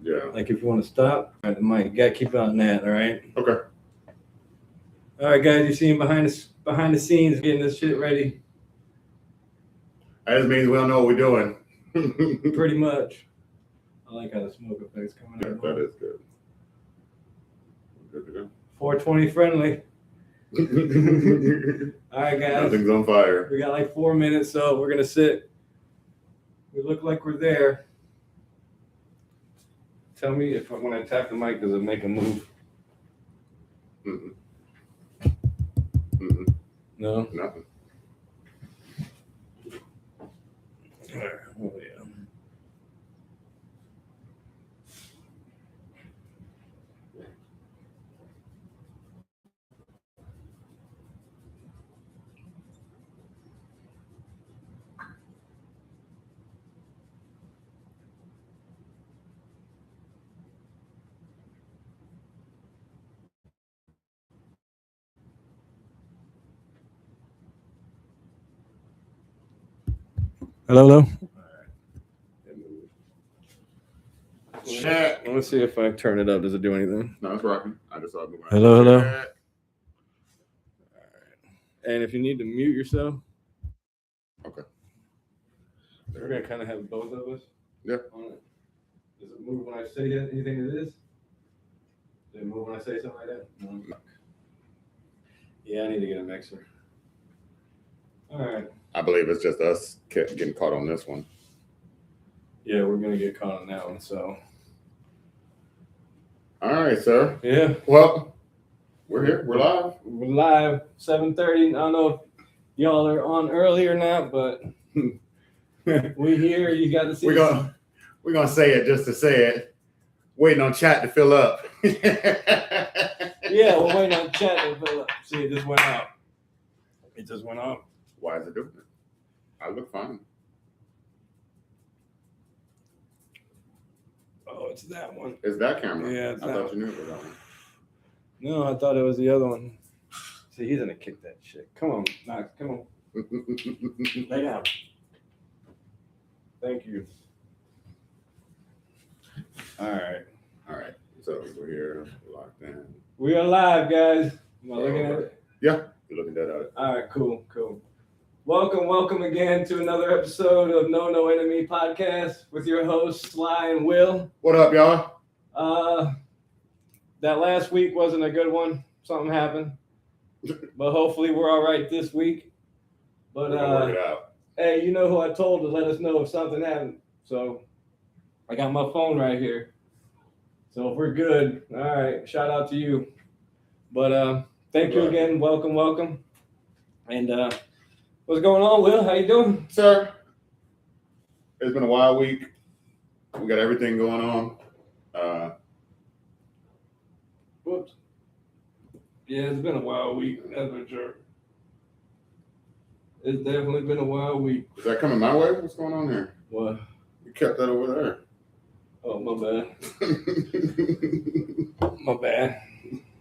Yeah. Like if you want to stop, all right, the mic. You gotta keep it on that, all right? Okay. All right, guys, you see him behind the scenes getting this shit ready. That just means we don't know what we're doing. Pretty much. I like how the smoke effect's coming Yeah, out. that is good. Good to go. 420 friendly. All right, guys. Nothing's on fire. We got like 4 minutes, so we're gonna sit. We look like we're there. Tell me if when I tap the mic, does it make a move? Mm-mm. No. Nothing. Oh, yeah. Hello. Check. Let's see if I turn it up. Does it do anything? No, it's rocking. I just saw it moving. Hello. Check. All right. And if you need to mute yourself. Okay. We're gonna kind of have both of us. Yeah. On it. Does it move when I say anything to this? Does it move when I say something like that? No. Yeah, I need to get a mixer. All right. I believe it's just us getting caught on this one. Yeah, we're gonna get caught on that one. So. All right, sir. Yeah. Well, we're here. We're live. We're live. 7:30. I don't know if y'all are on early or not, but we here. You got to see. We're gonna say it just to say it. Waiting on chat to fill up. Yeah, we're waiting on chat to fill up. See, it just went out. It just went off. Why is it doing it? I look fine. Oh, it's that one. It's that camera. Yeah, it's I that thought one. you knew it was that one. No, I thought it was the other one. See, he's gonna kick that shit. Come on, Knox. Come on. Lay down. Thank you. All right. All right. So we're here, locked in. We are live, guys. Am I looking at it? Yeah, you're looking at it. All right, cool. Welcome again to another episode of No Enemy Podcast with your hosts, Sly and Will. What up, y'all? That last week wasn't a good one. Something happened. But hopefully we're all right this week. But We're gonna work it out. hey, you know who I told to let us know if something happened. So I got my phone right here. So if we're good, all right, shout out to you. But thank you again. Welcome. And what's going on, Will? How you doing? Sir, it's been a wild week. We got everything going on. Whoops. Yeah, it's been a wild week. That's for sure. It's definitely been a wild week. Is that coming my way? What's going on here? What? You kept that over there. Oh, my bad.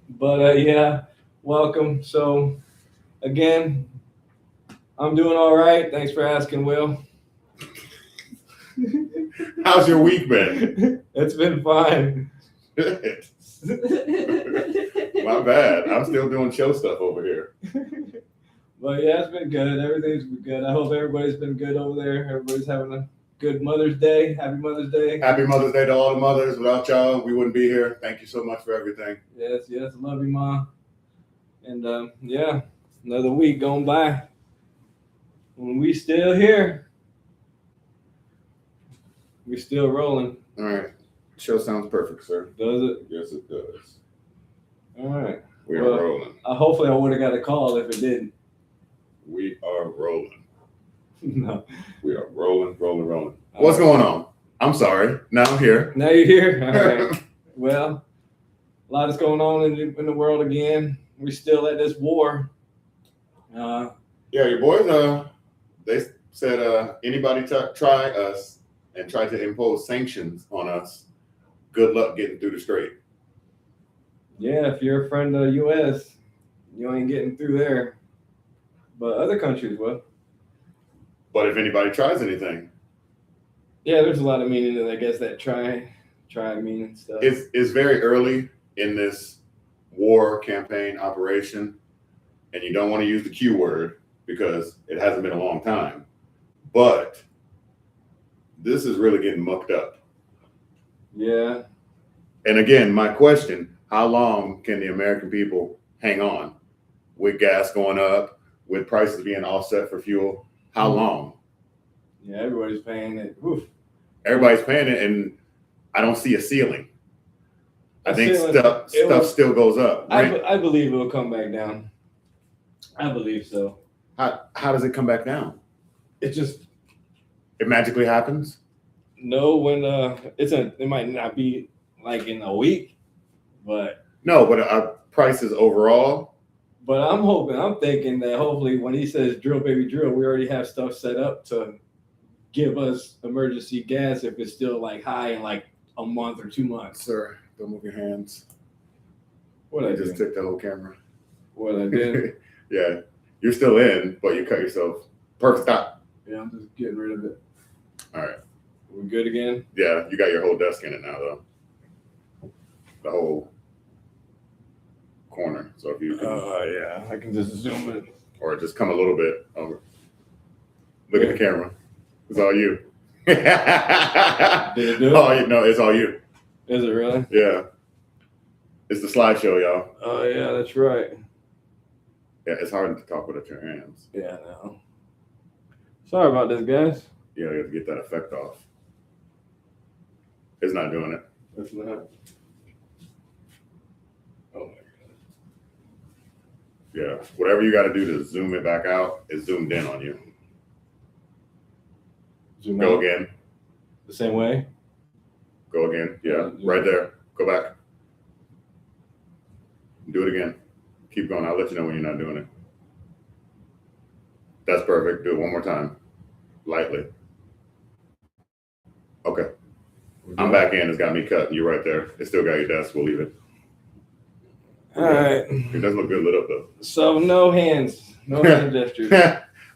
But yeah, welcome. So again, I'm doing all right. Thanks for asking, Will. How's your week been? It's been fine. My bad. I'm still doing show stuff over here. But yeah, it's been good. Everything's been good. I hope everybody's been good over there. Everybody's having a good Mother's Day. Happy Mother's Day. Happy Mother's Day to all the mothers. Without y'all, we wouldn't be here. Thank you so much for everything. Yes. Love you, Ma. And yeah, another week going by. And we still here. We still rolling. All right. Show sounds perfect, sir. Does it? Yes, it does. All right. We are Well, rolling. Hopefully I would have got a call if it didn't. We are rolling. No. We are rolling. What's going on? I'm sorry. Now I'm here. Now you're here? All right. Well, a lot is going on in the world again. We're still at this war. Yeah, your boys, they said anybody try us and try to impose sanctions on us, good luck getting through the strait. Yeah, if you're a friend of the U.S., you ain't getting through there. But other countries will. But if anybody tries anything, Yeah, there's a lot of meaning in, I guess, that try tried me and stuff. It's very early in this war campaign operation, and you don't want to use the Q word because it hasn't been a long time. But this is really getting mucked up. Yeah. And again, my question, how long can the American people hang on with gas going up, with prices being offset for fuel? How long? Yeah, everybody's paying it. Oof. Everybody's paying it, and I don't see a ceiling. I think ceiling, stuff still goes up. I believe it will come back down. I believe so. How does it come back down? It just It magically happens? when it might not be like in a week, but No, but our prices overall. But I'm thinking that hopefully when he says drill, baby, drill, we already have stuff set up to give us emergency gas if it's still like high in like a month or 2 months. Sir, don't move your hands. What I I just do? took the whole camera. What I did? Yeah, you're still in, but you cut yourself. Perfect stop. Yeah, I'm just getting rid of it. All right. We good again? Yeah, you got your whole desk in it now, though. The whole corner. So if you can, Yeah, I can just zoom in. or just come a little bit over. Look at the camera. It's all you. Did it do it? Oh, no, it's all you. Is it really? Yeah. It's the slideshow, y'all. Oh yeah, that's right. Yeah, it's hard to talk without your hands. Yeah, no. Sorry about this, guys. Yeah, you have to get that effect off. It's not doing it. It's not. Oh my god. Yeah. Whatever you got to do to zoom it back out is zoomed in on you. Zoom Go out. again. The same way? Go again. Yeah, Zoom right out. there. Go back. Do it again. Keep going. I'll let you know when you're not doing it. That's perfect. Do it one more time. Lightly. Okay. I'm back in. It's got me cut. You're right there. It still got your desk. We'll leave it. All right. It does look good lit up, though. So no hands. No hand gestures.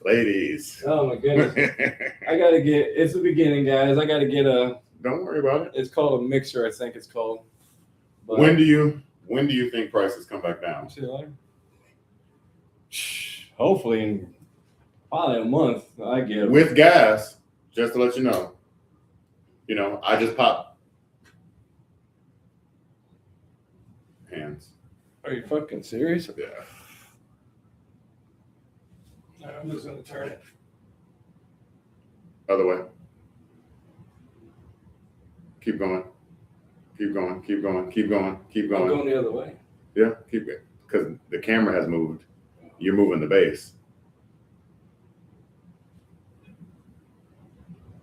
Ladies. Oh my goodness. It's the beginning, guys. I gotta get Don't worry about it. it's called a mixer, I think it's called. But, When do you think prices come back down? See you later. Hopefully in probably a month, I give. With gas, just to let you know, I just popped hands. Are you fucking serious? Yeah. I'm just gonna turn it. Other way. Keep going. Keep going. Keep going. Keep going. Keep I'm going. going the other way. Yeah, keep it. Because the camera has moved. You're moving the base.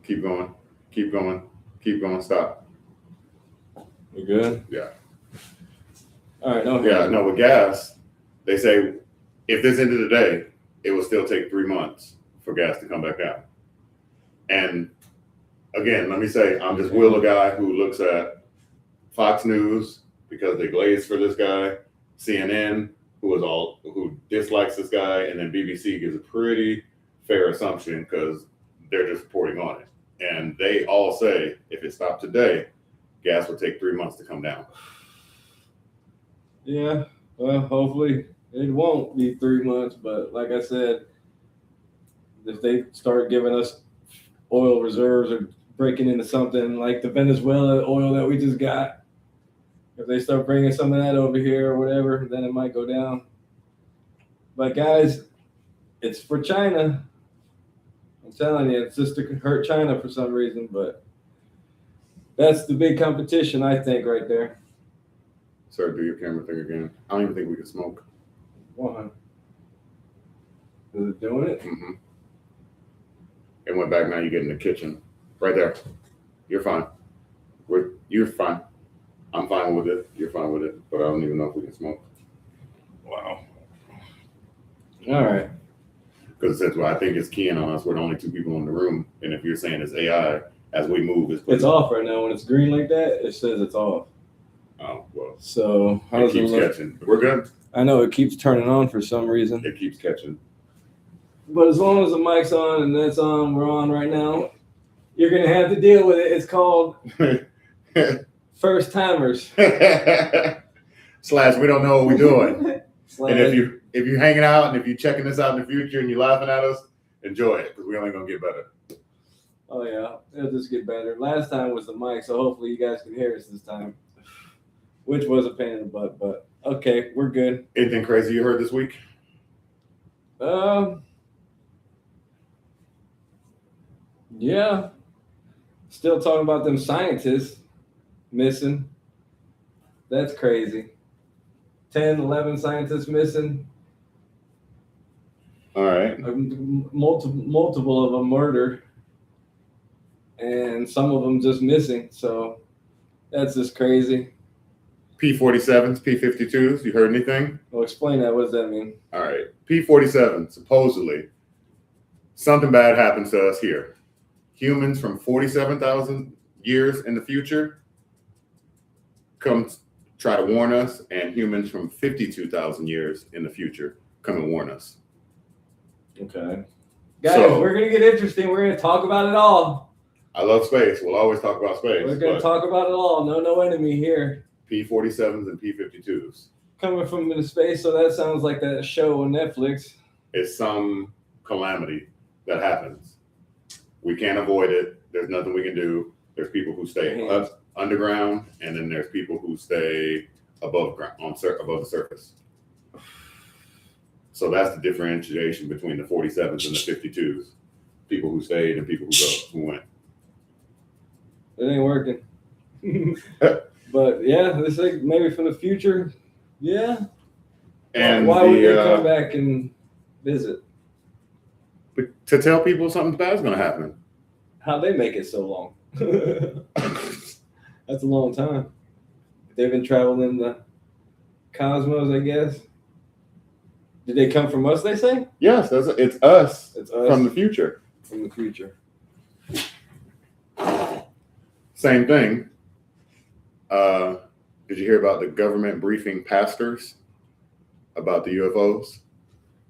Keep going. Keep going. Keep going. Stop. We good? Yeah. All right, no. Yeah, no, with gas, they say if this ended today, it will still take 3 months for gas to come back out. And again, let me say, I'm just Will, a guy who looks at Fox News because they glaze for this guy, CNN, who dislikes this guy, and then BBC gives a pretty fair assumption because they're just reporting on it. And they all say if it stopped today, gas would take 3 months to come down. Yeah, well, hopefully it won't be 3 months, but like I said, if they start giving us oil reserves or breaking into something like the Venezuela oil that we just got, if they start bringing some of that over here or whatever, then it might go down. But guys, it's for China. I'm telling you, it's just to hurt China for some reason, but that's the big competition, I think, right there. Sir, do your camera thing again. I don't even think we can smoke. Why? Is it doing it? Mm-hmm. It went back. Now you get in the kitchen. Right there. You're fine. You're fine. I'm fine with it. You're fine with it. But I don't even know if we can smoke. Wow. All right. Because that's why I think it's keying on us. We're the only 2 people in the room. And if you're saying it's AI, as we move, It's off right now. When it's green like that, it says it's off. Oh, well. So how It does it keeps look? catching. We're good. I know it keeps turning on for some reason. It keeps catching. But as long as the mic's on and that's on, we're on right now. You're gonna have to deal with it. It's called first timers. Slash, we don't know what we're doing. Slash, And if you're hanging out and if you're checking this out in the future and you're laughing at us, enjoy it because we're only gonna get better. oh yeah, it'll just get better. Last time was the mic, so hopefully you guys can hear us this time, which was a pain in the butt, but okay, we're good. Anything crazy you heard this week? Yeah, still talking about them scientists missing. That's crazy. 10, 11 scientists missing. All right. Multiple of them murdered, and some of them just missing. So that's just crazy. P-47s, P-52s. You heard anything? Well, explain that. What does that mean? All right. P-47, supposedly, something bad happens to us here. Humans from 47,000 years in the future come try to warn us, and humans from 52,000 years in the future come and warn us. Okay. Guys, So- we're going to get interesting. We're going to talk about it all. I love space. We'll always talk about space. We're going to but talk about it all. No enemy here. P-47s and P-52s. Coming from the space, so that sounds like that show on Netflix. It's some calamity that happens. We can't avoid it. There's nothing we can do. There's people who stay up underground, and then there's people who stay above ground, above the surface. So that's the differentiation between the 47s and the 52s. People who stayed and people who went. It ain't working. But yeah, this thing maybe from the future. Yeah. And why would they come back and visit? to tell people something bad's going to happen. How'd they make it so long? That's a long time. They've been traveling the cosmos, I guess. Did they come from us, they say? Yes, it's us It's us from the future. from the future. Same thing. Did you hear about the government briefing pastors about the UFOs?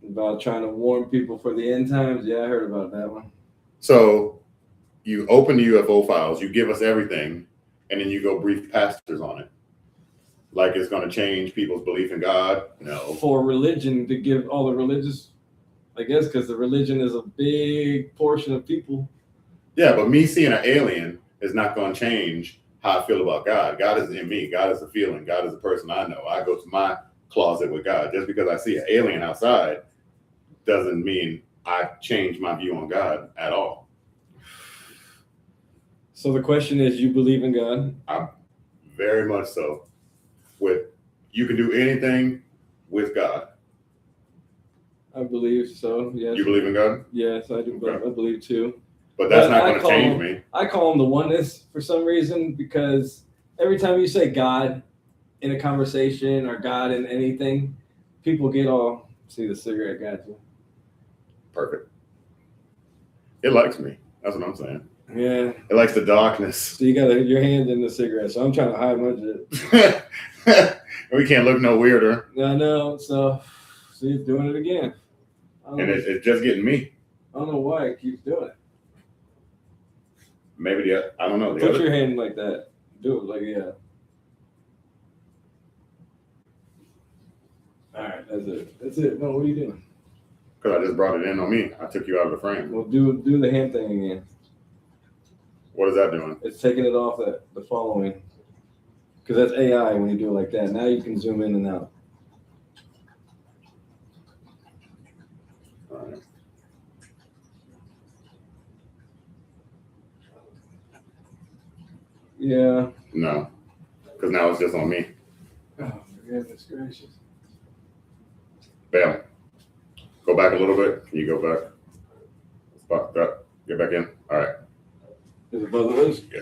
About trying to warn people for the end times. Yeah, I heard about that one. So you open the UFO files, you give us everything, and then you go brief pastors on it. Like it's going to change people's belief in God? No. For religion, to give all the religious, I guess, because the religion is a big portion of people. Yeah, but me seeing an alien is not going to change how I feel about God. God is in me. God is a feeling. God is a person I know. I go to my closet with God. Just because I see an alien outside doesn't mean I change my view on God at all. So the question is, you believe in God? Very much so. You can do anything with God. I believe so. Yes. You believe in God? Yes, I do. Okay. I believe too. But that's But not I going to call change him- me. I call him the oneness for some reason, because every time you say God in a conversation or God in anything, people get all, see the cigarette got you. Perfect. It likes me. That's what I'm saying. Yeah. It likes the darkness. So you got your hand in the cigarette. So I'm trying to hide my shit. We can't look no weirder. I know. So see, it's doing it again. I don't, And know, it's just getting me. I don't know why it keeps doing it. Maybe I don't know. The Put other, your hand like that. Do it like, yeah. All right, that's it. That's it. No, what are you doing? because I just brought it in on me. I took you out of the frame. Well, do the hand thing again. What is that doing? It's taking it off the following. Because that's AI when you do it like that. Now you can zoom in and out. All right. Yeah. No, because now it's just on me. Oh, for goodness gracious. Bam. Go back a little bit. Can you go back? Spot that. Get back in. All right. Is it both of us? Yeah.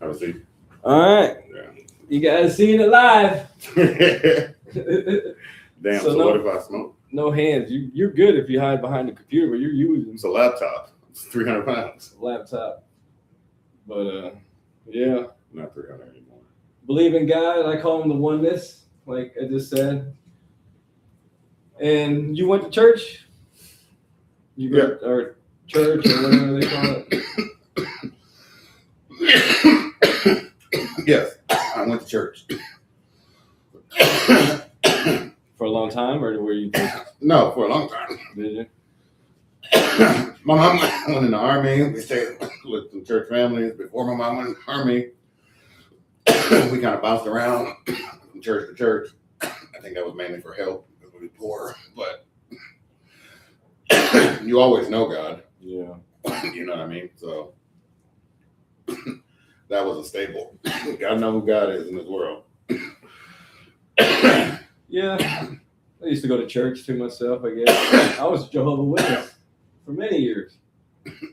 Have a seat. All right. Yeah. You guys seen it live. Damn. So So, no- what if I smoke? No hands. You're good if you hide behind the computer, but you're using It's a laptop. It's 300 pounds. a laptop. But yeah. Not 300 anymore. Believe in God. I call him the oneness, like I just said. And you went to church? You go or church or whatever they call it. Yes. I went to church. For a long time, or were you? No, for a long time. Did you? My mom went in the army. We stayed with some church families. Before my mom went in the army, we kind of bounced around from church to church. I think that was mainly for help because we were poor. But you always know God. Yeah. You know what I mean? So that was a staple. Gotta know who God is in this world. Yeah. I used to go to church to myself, I guess. I was Jehovah's Witness for many years.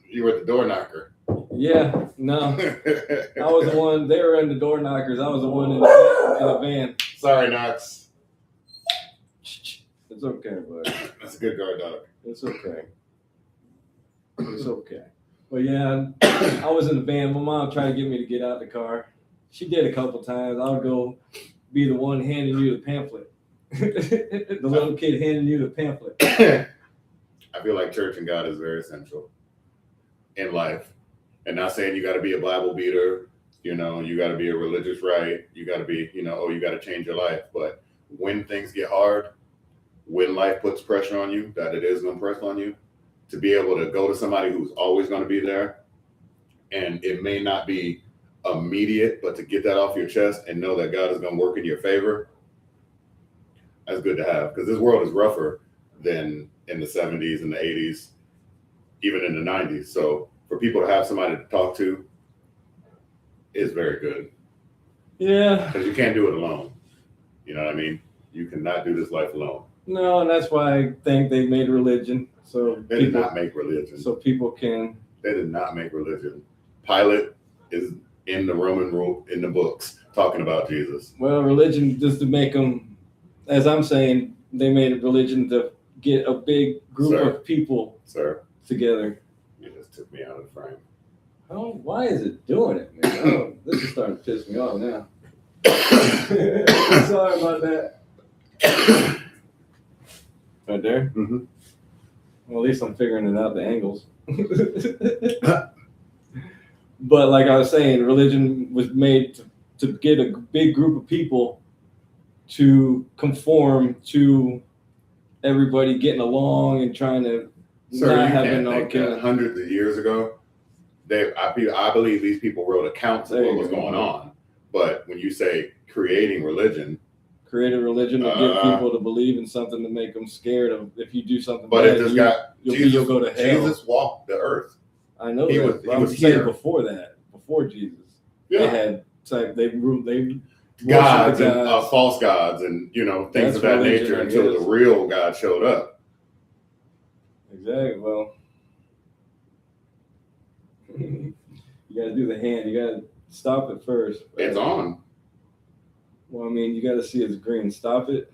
You were the door knocker. Yeah, no. I was the one, they were in the door knockers. I was the one in the van. Sorry, Knox. It's okay, bud. That's a good guard dog. It's okay. It's okay. But yeah, I was in the van. My mom tried to get me to get out the car. She did a couple times. I would go be the one handing you the pamphlet. The little kid handing you the pamphlet. I feel like church and God is very essential in life. And not saying you got to be a Bible beater, you know, you got to be a religious right, you got to be, you know, oh, you got to change your life. But when things get hard, when life puts pressure on you, that it is going to press on you, to be able to go to somebody who's always going to be there, and it may not be immediate, but to get that off your chest and know that God is going to work in your favor, that's good to have, because this world is rougher than in the 70s and the 80s, even in the 90s. So for people to have somebody to talk to is very good. Yeah. Because you can't do it alone. You know what I mean? You cannot do this life alone. No, and that's why I think they made religion. So They did not make religion. So people can. They did not make religion. Pilate is in the Roman rule in the books talking about Jesus. Well, religion just to make them, as I'm saying, they made a religion to get a big group of people together. You just took me out of the frame. Oh, why is it doing it, man? Oh, this is starting to piss me off now. Sorry about that. Right there? Mm-hmm. Well, at least I'm figuring it out, the angles. But like I was saying, religion was made to get a big group of people to conform to everybody getting along and trying to not having no that hundreds of years ago, I believe these people wrote accounts of what was going on. But when you say creating religion, create a religion to get people to believe in something to make them scared of if you do something but bad, it just got you'll go to hell. Jesus walked the earth. I know he that. was here before that, before Jesus. Yeah. They had they gods and false gods and things of that religion, nature until the real God showed up. Exactly. Well, you gotta do the hand. You gotta stop it first. It's on. Well, I mean, you got to see it's green. Stop it.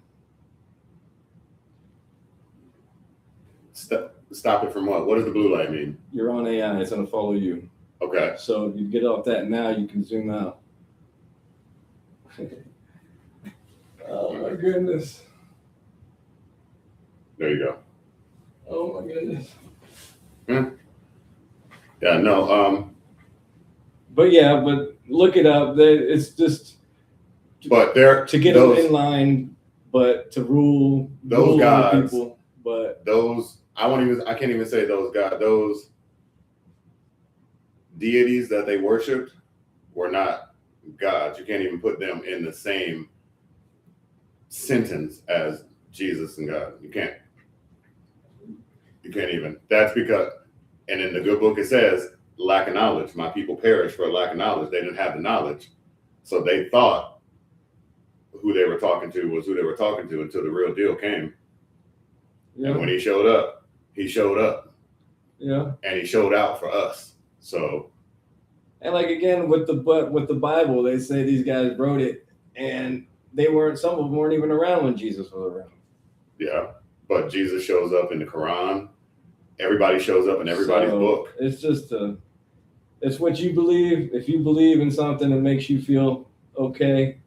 Stop it from what? What does the blue light mean? You're on AI. It's going to follow you. Okay. So if you get off that now, you can zoom out. Oh, my goodness. There you go. Oh, my goodness. Yeah, no. But look it up. It's just... But they're to get them in line, but to rule those gods, people. But those I can't even say those gods. Those deities that they worshipped were not gods. You can't even put them in the same sentence as Jesus and God. You can't. You can't even. That's because, and in the good book it says, lack of knowledge. My people perished for lack of knowledge. They didn't have the knowledge, so they thought who they were talking to was who they were talking to until the real deal came. Yeah. And when he showed up, he showed up. Yeah. And he showed out for us. So. And like again with the Bible, they say these guys wrote it, and some of them weren't even around when Jesus was around. Yeah, but Jesus shows up in the Quran. Everybody shows up in everybody's book. It's just it's what you believe. If you believe in something that makes you feel okay.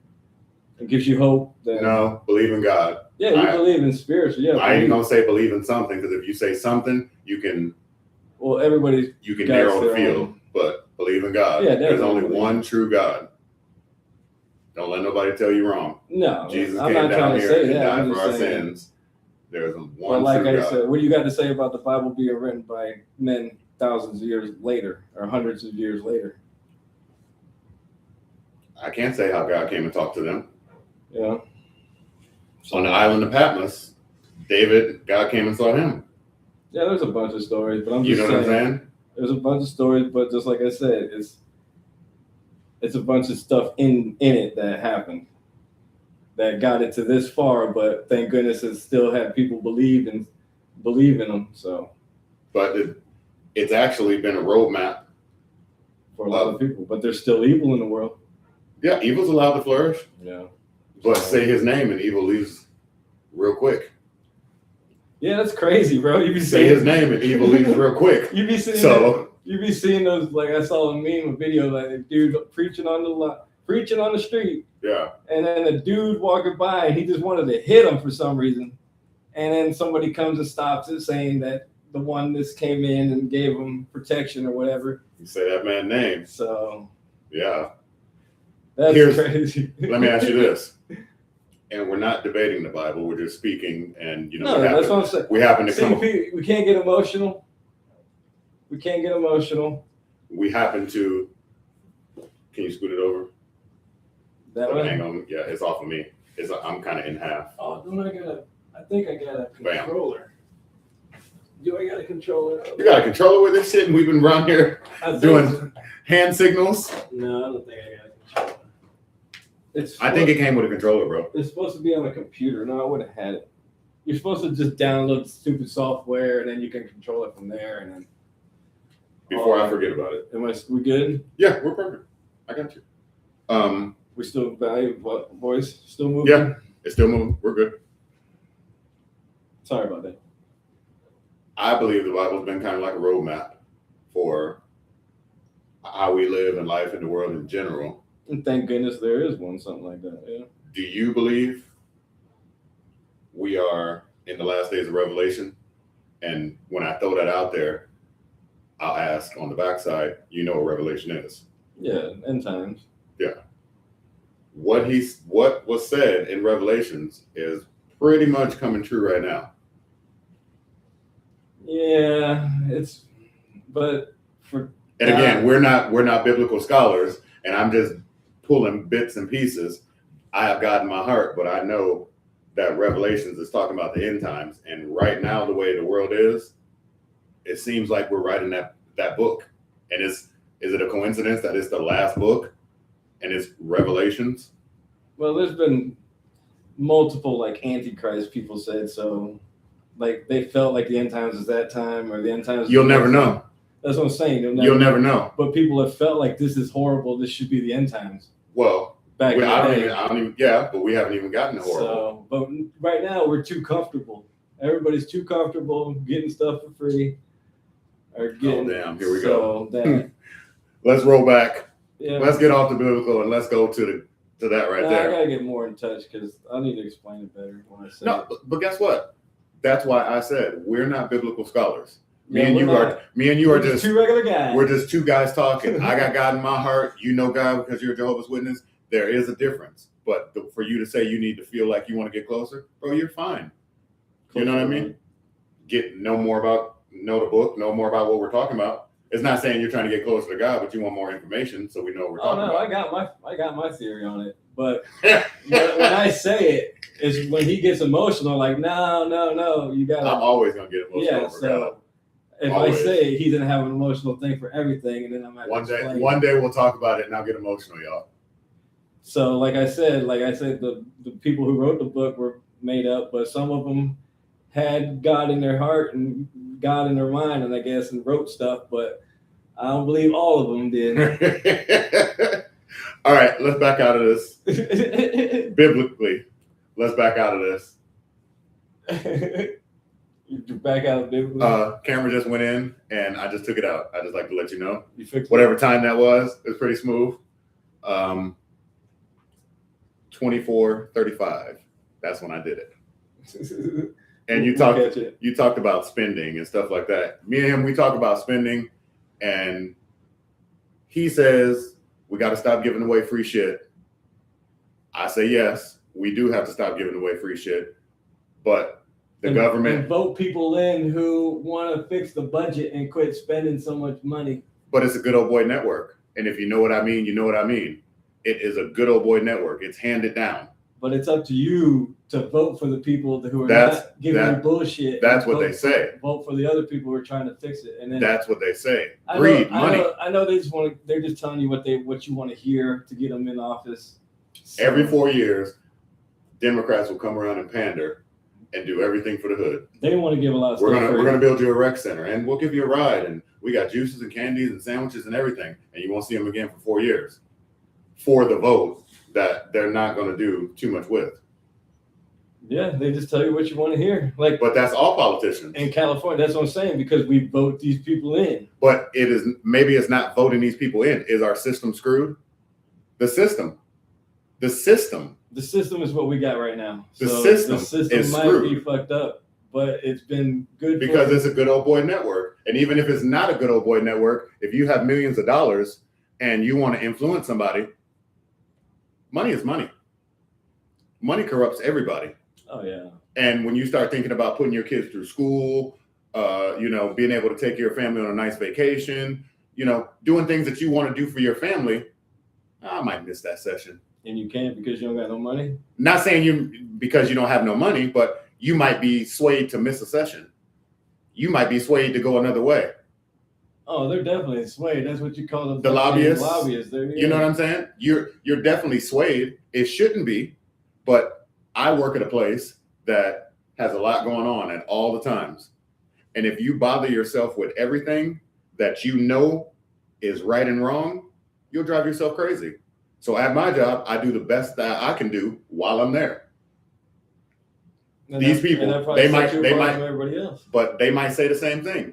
It gives you hope. No, believe in God. Yeah, you believe in spiritual. Yeah, I ain't gonna say believe in something, because if you say something, you can. Well, you can narrow the field, but believe in God. Yeah, there's only one true God. Don't let nobody tell you wrong. No, Jesus I'm came not down trying to here say and that. died I'm for just our saying. sins. There's But one like true I God. said, what do you got to say about the Bible being written by men thousands of years later or hundreds of years later? I can't say how God came and talked to them. You know? On the island of Patmos, God came and saw him. Yeah, there's a bunch of stories, but I'm You just know what I'm saying, saying? there's a bunch of stories, but just like I said, it's a bunch of stuff in it that happened that got it to this far, but thank goodness it still had people believe in them. So But it's actually been a roadmap. for a lot of people, but there's still evil in the world. Yeah, evil's allowed to flourish, Yeah. but say his name and evil leaves real quick. Yeah, that's crazy, bro. You be Say his name and evil leaves real quick. You be seeing So you be seeing those, like I saw a meme, a video, like a dude preaching on the street, yeah, and then a dude walking by, and he just wanted to hit him for some reason, and then somebody comes and stops it, saying that the one that came in and gave him protection or whatever. you say that man's name. So Yeah. that's crazy. Let me ask you this. And we're not debating the Bible. We're just speaking, and No, that's what I'm saying. we happen to See, come. we can't get emotional. We can't get emotional. We happen to. Can you scoot it over? That Oh, way. hang on. Yeah, it's off of me. I'm kind of in half. Oh, don't I think I got a Bam. controller. Do I got a controller? You got a controller with this shit, and we've been around here I think- doing hand signals. No, I don't think I got a controller. I think it came with a controller, bro. It's supposed to be on a computer. No, I would have had it. You're supposed to just download stupid software and then you can control it from there. And then Before I forget about it. we good? Yeah, we're perfect. I got you. We still voice still moving? Yeah, it's still moving. We're good. Sorry about that. I believe the Bible's been kind of like a roadmap for how we live in life in the world in general. And thank goodness there is one, something like that. Yeah. Do you believe we are in the last days of Revelation? And when I throw that out there, I'll ask on the backside, you know what Revelation is? Yeah, end times. Yeah. What was said in Revelations is pretty much coming true right now. Yeah, And again, we're not biblical scholars, and I'm just pulling bits and pieces. I have God in my heart, but I know that Revelations is talking about the end times. And right now, the way the world is, it seems like we're writing that book. And is it a coincidence that it's the last book and it's Revelations? well, there's been multiple like Antichrist people said so. Like they felt like the end times is that time or the end times. You'll never know. That's what I'm saying. You'll never know. But people have felt like this is horrible. This should be the end times. Well, Back in the I day. don't even. Yeah, but we haven't even gotten to horrible. So, but right now we're too comfortable. Everybody's too comfortable getting stuff for free. Or getting, damn! Here we go. That, Let's roll back. yeah. Let's get off the biblical and let's go to that right there. I gotta get more in touch because I need to explain it better when I say No, it. but guess what? That's why I said we're not biblical scholars. Me Yeah, and we're you not. are We're just two regular guys. we're just two guys talking. I got God in my heart. You know God because you're a Jehovah's Witness. There is a difference. But for you to say you need to feel like you want to get closer, bro, you're fine. You know what I mean? Know the book, know more about what we're talking about. It's not saying you're trying to get closer to God, but you want more information so we know what we're Oh talking no, about. I got my theory on it. But when I say it, is when he gets emotional, like, no, you gotta. I'm always gonna get emotional Yeah, over God. so if Always. I say it, he's gonna have an emotional thing for everything, and then I'm gonna One day we'll talk about it and I'll get emotional, y'all. So like I said, the people who wrote the book were made up, but some of them had God in their heart and God in their mind, and I guess and wrote stuff, but I don't believe all of them did. All right, let's back out of this. Biblically, let's back out of this. You back out of biblically? Camera just went in and I just took it out. I just like to let you know. You fixed Whatever time that was, it was pretty smooth. 24:35. That's when I did it. it. And you talked about spending and stuff like that. Me and him, we talk about spending, and he says we got to stop giving away free shit. I say yes, we do have to stop giving away free shit, but the and government, vote people in who want to fix the budget and quit spending so much money. but it's a good old boy network. And if you know what I mean, you know what I mean. It is a good old boy network. It's handed down. But it's up to you to vote for the people who are That's- not giving you bullshit. That's and what they say. Vote for the other people who are trying to fix it. And then That's what they say. Greed, money. I know they just want to. They're just telling you what you want to hear to get them in office. So, Every 4 years, Democrats will come around and pander and do everything for the hood. they want to give a lot of We're stuff. gonna build you a rec center, and we'll give you a ride, and we got juices and candies and sandwiches and everything, and you won't see them again for 4 years for the vote that they're not going to do too much with. Yeah, they just tell you what you want to hear. Like But that's all politicians. in California, that's what I'm saying, because we vote these people in. But it is maybe it's not voting these people in. Is our system screwed? The system. The system is what we got right now. The So system the system is might screwed. be fucked up, but it's been good Because it's a good old boy network. And even if it's not a good old boy network, if you have millions of dollars and you want to influence somebody, money is money. Money corrupts everybody. Oh yeah. And when you start thinking about putting your kids through school, being able to take your family on a nice vacation, doing things that you want to do for your family, I might miss that session. And you can't because you don't got no money. Not saying because you don't have no money, but you might be swayed to miss a session. You might be swayed to go another way. Oh, they're definitely swayed. That's what you call them. The lobbyists. Lobbyists. You know what I'm saying? You're definitely swayed. It shouldn't be, but I work at a place that has a lot going on at all the times. And if you bother yourself with everything that you know is right and wrong, you'll drive yourself crazy. So at my job, I do the best that I can do while I'm there. And These that- people, and that probably they sets you might- apart from everybody else. But they might say the same thing.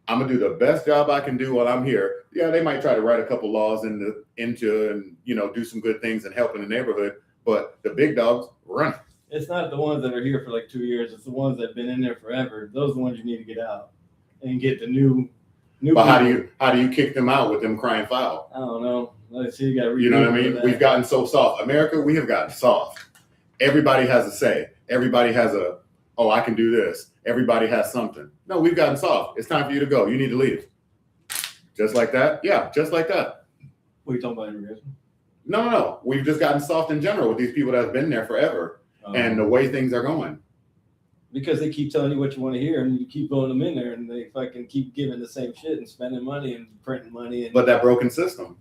I'm gonna do the best job I can do while I'm here. Yeah, they might try to write a couple laws into and do some good things and help in the neighborhood. But the big dogs run. It's not the ones that are here for like 2 years. It's the ones that have been in there forever. Those are the ones you need to get out and get the new. But how people. do you kick them out with them crying foul? I don't know. Let's see. You got. You know what I mean? We've gotten so soft. America, we have gotten soft. Everybody has a say. Everybody has I can do this. Everybody has something. No, we've gotten soft. It's time for you to go. You need to leave. Just like that? Yeah, just like that. What are you talking about, immigration? No. We've just gotten soft in general with these people that have been there forever and the way things are going. Because they keep telling you what you want to hear, and you keep voting them in there, and they fucking keep giving the same shit and spending money and printing money. And But that broken system.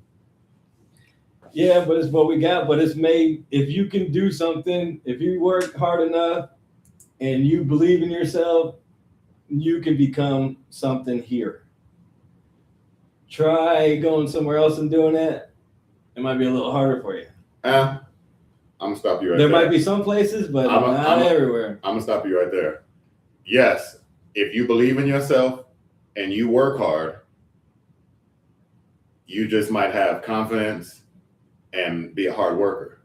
yeah, but it's what we got. But it's made, if you can do something, if you work hard enough and you believe in yourself, you can become something here. Try going somewhere else and doing that. It might be a little harder for you. I'm gonna stop you right There there. might be some places, but I'm not everywhere. I'm gonna stop you right there. Yes, if you believe in yourself and you work hard, you just might have confidence and be a hard worker.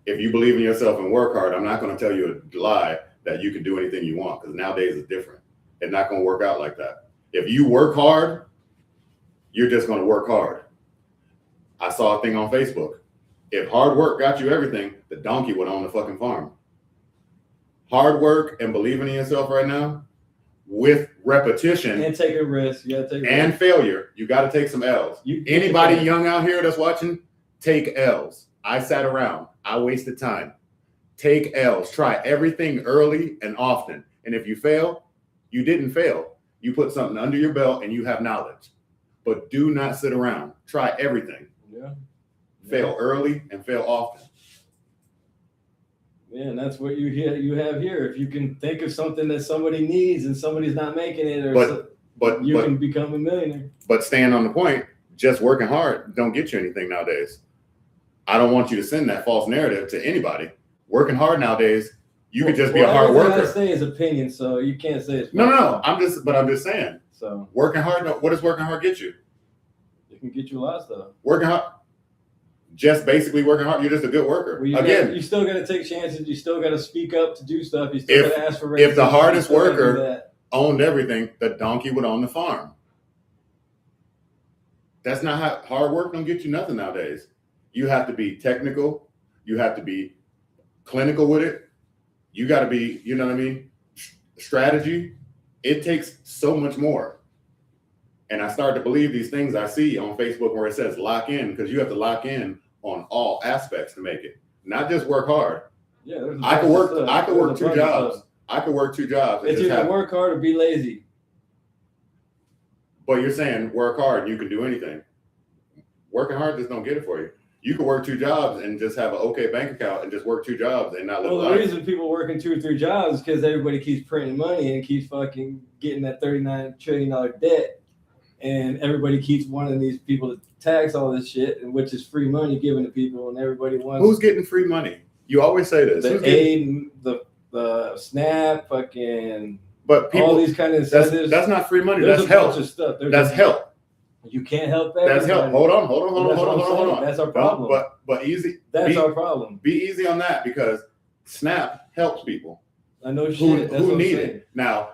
If you believe in yourself and work hard, I'm not gonna tell you a lie that you can do anything you want, because nowadays it's different. It's not gonna work out like that. If you work hard, you're just gonna work hard. I saw a thing on Facebook. If hard work got you everything, the donkey would own the fucking farm. Hard work and believing in yourself right now, with repetition And take a risk. You gotta take a and risk. failure, you got to take some L's. Anybody young out here that's watching, take L's. I sat around. I wasted time. Take L's. Try everything early and often. And if you fail, you didn't fail. You put something under your belt and you have knowledge. But do not sit around. Try everything. Yeah. Fail early and fail often. Yeah, and that's what you have here. If you can think of something that somebody needs and somebody's not making it, you can become a millionaire. But staying on the point, just working hard don't get you anything nowadays. I don't want you to send that false narrative to anybody. Working hard nowadays, you could just be a hard everything worker. I say is opinion, so you can't say it's No. I'm just saying. So Working hard. What does working hard get you? it can get you a lot of stuff. Working hard. Just basically working hard. You're just a good worker. Well, you still got to take chances. You still got to speak up to do stuff. You still got to ask for raises. If the hardest You still gotta do worker that. owned everything, the donkey would own the farm. That's not how hard work don't get you nothing nowadays. You have to be technical. You have to be clinical with it. You got to be, you know what I mean? Strategy. It takes so much more. And I start to believe these things I see on Facebook where it says lock in, because you have to lock in on all aspects to make it, not just work hard. Yeah, I could work two jobs. I could work two jobs. It's either work hard or be lazy. But you're saying work hard and you can do anything. Working hard just don't get it for you. You could work two jobs and just have an okay bank account and just work two jobs and not live Well, the life. reason people working 2 or 3 jobs is because everybody keeps printing money and keeps fucking getting that $39 trillion debt, and everybody keeps wanting these people to tax all this shit, and which is free money given to people, and everybody wants. Who's getting free money? You always say this. The aid, the SNAP, fucking. But people, all these kind of incentives. That's not free money. There's That's a help. bunch of stuff. That's help. You can't help that. That's help. Hold on. That's our problem. But easy. That's our problem. Be easy on that, because SNAP helps people. I know shit. Who need it. Now,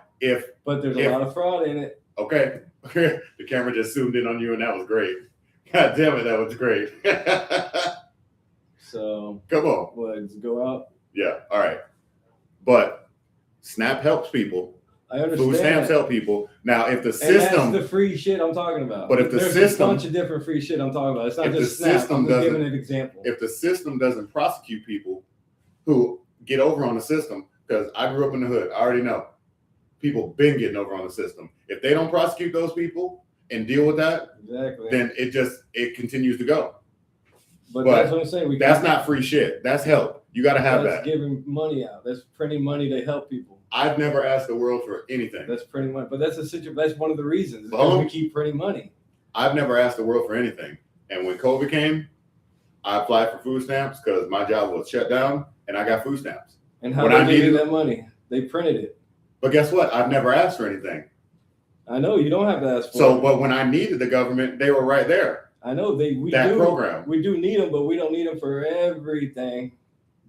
but there's a lot of fraud in it. Okay. The camera just zoomed in on you, and that was great. God damn it, that was great. So come on. Let's go out. Yeah. All right. But SNAP helps people. I understand. Food stamps help people. Now, if the system, and that's the free shit I'm talking about. But if there's a bunch of different free shit I'm talking about. It's not just SNAP. I'm just giving an example. If the system doesn't prosecute people who get over on the system, because I grew up in the hood, I already know people been getting over on the system. If they don't prosecute those people and deal with that, exactly, then it continues to go. But that's what I'm saying. That's not free shit. That's help. You got to have that. That's giving money out. That's printing money to help people. I've never asked the world for anything. That's printing money. But that's a situation. That's one of the reasons. Because we keep printing money. I've never asked the world for anything. And when COVID came, I applied for food stamps because my job was shut down, and I got food stamps. And how did they get that money? They printed it. But guess what? I've never asked for anything. I know you don't have to ask for it. But when I needed the government, they were right there. I know program. We do need them, but we don't need them for everything.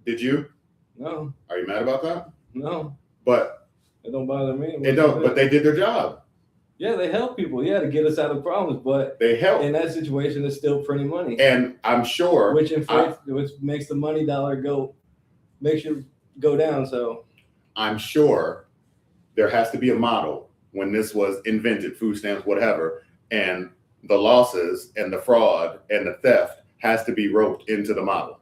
Did you? No. Are you mad about that? No. But it don't bother me. It don't. But they did their job. Yeah, they help people. Yeah, to get us out of problems. But they help. In that situation, it's still printing money. And I'm sure which makes the money dollar makes you go down. So I'm sure there has to be a model when this was invented, food stamps, whatever, and the losses and the fraud and the theft has to be roped into the model.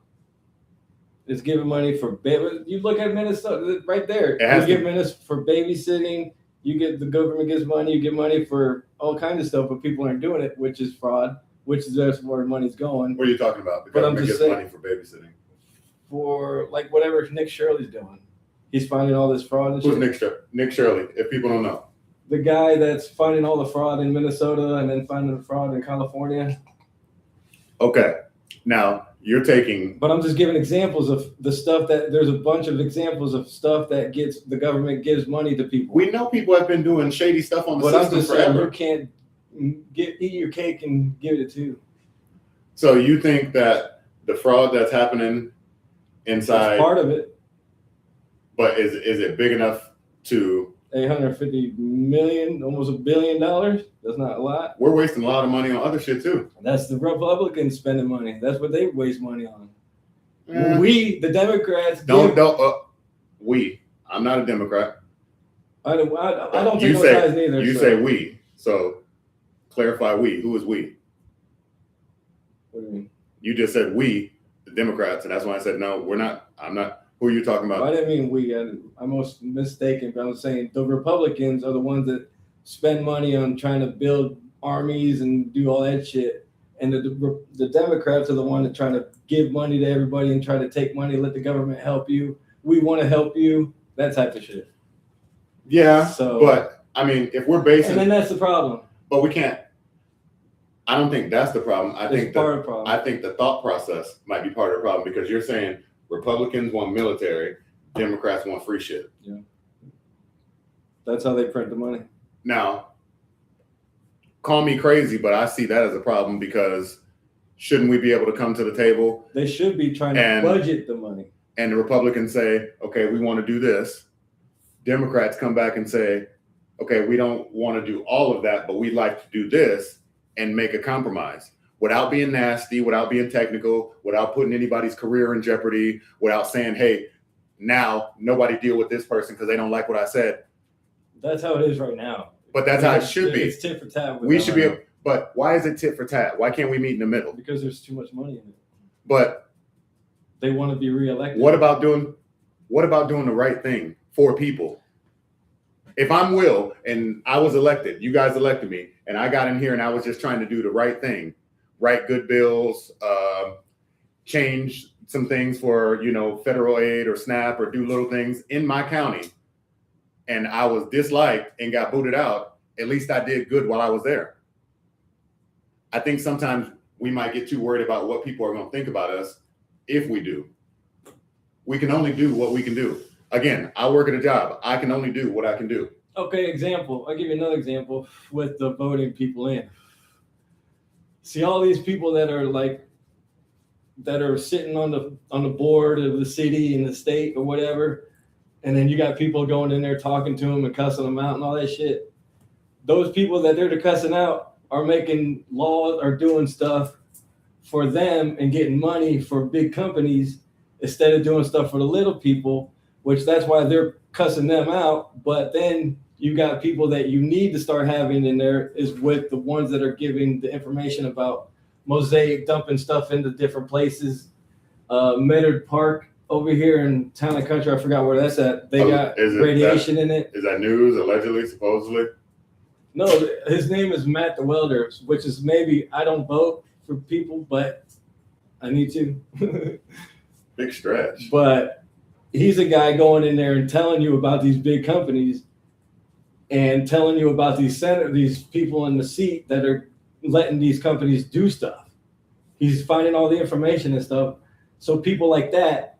It's giving money for you look at Minnesota right there. You give money for babysitting. The government gives money. You get money for all kinds of stuff, but people aren't doing it, which is fraud. Which is that's where money's going. What are you talking about? The government gets money for babysitting. For like whatever Nick Shirley's doing, he's finding all this fraud. And Who's Nick Shirley? If people don't know, the guy that's finding all the fraud in Minnesota and then finding the fraud in California. Okay, now you're taking. But I'm just giving examples of the stuff that there's a bunch of examples of stuff that the government gives money to people. We know people have been doing shady stuff on the system forever. You can't eat your cake and give it too. So you think that the fraud that's happening inside part of it, but is it big enough to $850 million, almost $1 billion? That's not a lot. We're wasting a lot of money on other shit too. That's the Republicans spending money. That's what they waste money on. We, the Democrats, I'm not a Democrat. I don't take no sides neither. You say we, so clarify we. Who is we? What do you mean? You just said we, the Democrats, and that's why I said no. We're not. I'm not. Who are you talking about? I didn't mean we. I'm most mistaken, but I was saying the Republicans are the ones that spend money on trying to build armies and do all that shit, and the Democrats are the one that trying to give money to everybody and try to take money, let the government help you. We want to help you, that type of shit. Yeah. So, but I mean, if we're basing, and then that's the problem. But we can't. I don't think that's the problem. I think part of the problem. I think the thought process might be part of the problem, because you're saying Republicans want military, Democrats want free shit. Yeah. That's how they print the money. Now, call me crazy, but I see that as a problem, because shouldn't we be able to come to the table? They should be trying to budget the money. And the Republicans say, okay, we want to do this. Democrats come back and say, okay, we don't want to do all of that, but we'd like to do this and make a compromise. without being nasty, without being technical, without putting anybody's career in jeopardy, without saying, hey, now nobody deal with this person because they don't like what I said. That's how it is right now. But that's how it should be. It's tit for tat. We should be, but why is it tit for tat? Why can't we meet in the middle? Because there's too much money in it. But they want to be reelected. What about doing the right thing for people? If I'm Will and I was elected, you guys elected me, and I got in here and I was just trying to do the right thing, write good bills, change some things for, federal aid or SNAP, or do little things in my county, and I was disliked and got booted out, at least I did good while I was there. I think sometimes we might get too worried about what people are going to think about us. If we do, we can only do what we can do. Again, I work at a job. I can only do what I can do. Okay, example. I'll give you another example with the voting people in. See all these people that are sitting on the board of the city and the state or whatever, and then you got people going in there talking to them and cussing them out and all that shit. Those people that they're cussing out are making laws or doing stuff for them and getting money for big companies instead of doing stuff for the little people, which that's why they're cussing them out. But then you got people that you need to start having in there is with the ones that are giving the information about Mosaic dumping stuff into different places. Medard Park over here in Town and Country, I forgot where that's at. They got radiation in it. Is that news, allegedly, supposedly? No, his name is Matt the Welder, which is maybe I don't vote for people, but I need to. Big stretch. But he's a guy going in there and telling you about these big companies and telling you about these people in the seat that are letting these companies do stuff. He's finding all the information and stuff. So people like that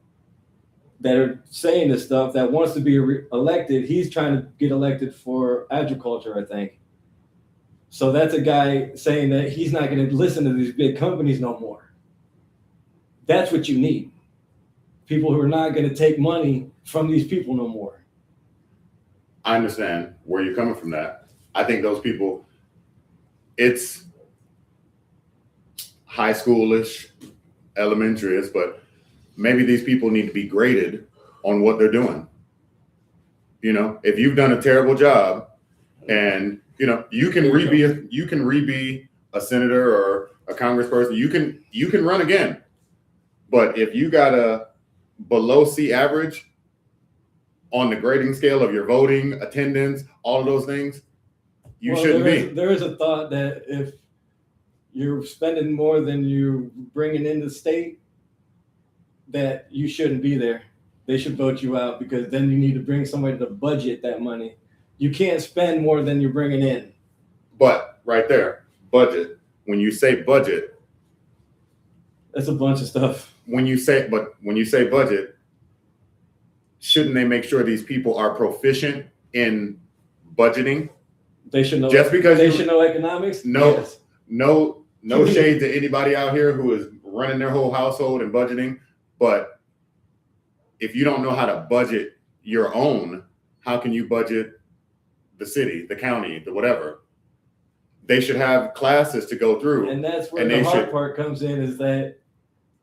are saying this stuff that wants to be elected, he's trying to get elected for agriculture, I think. So that's a guy saying that he's not going to listen to these big companies no more. That's what you need. People who are not going to take money from these people no more. I understand where you're coming from that. I think those people, it's high schoolish, elementary-ish, but maybe these people need to be graded on what they're doing. If you've done a terrible job and you can re-be a senator or a congressperson, you can run again. But if you got a below C average on the grading scale of your voting, attendance, all of those things, you shouldn't be. There is a thought that if you're spending more than you're bringing in the state, that you shouldn't be there. They should vote you out because then you need to bring somebody to budget that money. You can't spend more than you're bringing in. But right there, budget. When you say budget, that's a bunch of stuff. When you say budget, shouldn't they make sure these people are proficient in budgeting? They should know. Just because they should know economics. No, yes. no shade to anybody out here who is running their whole household and budgeting. But if you don't know how to budget your own, how can you budget the city, the county, the whatever? They should have classes to go through. And that's where the hard part comes in, is that,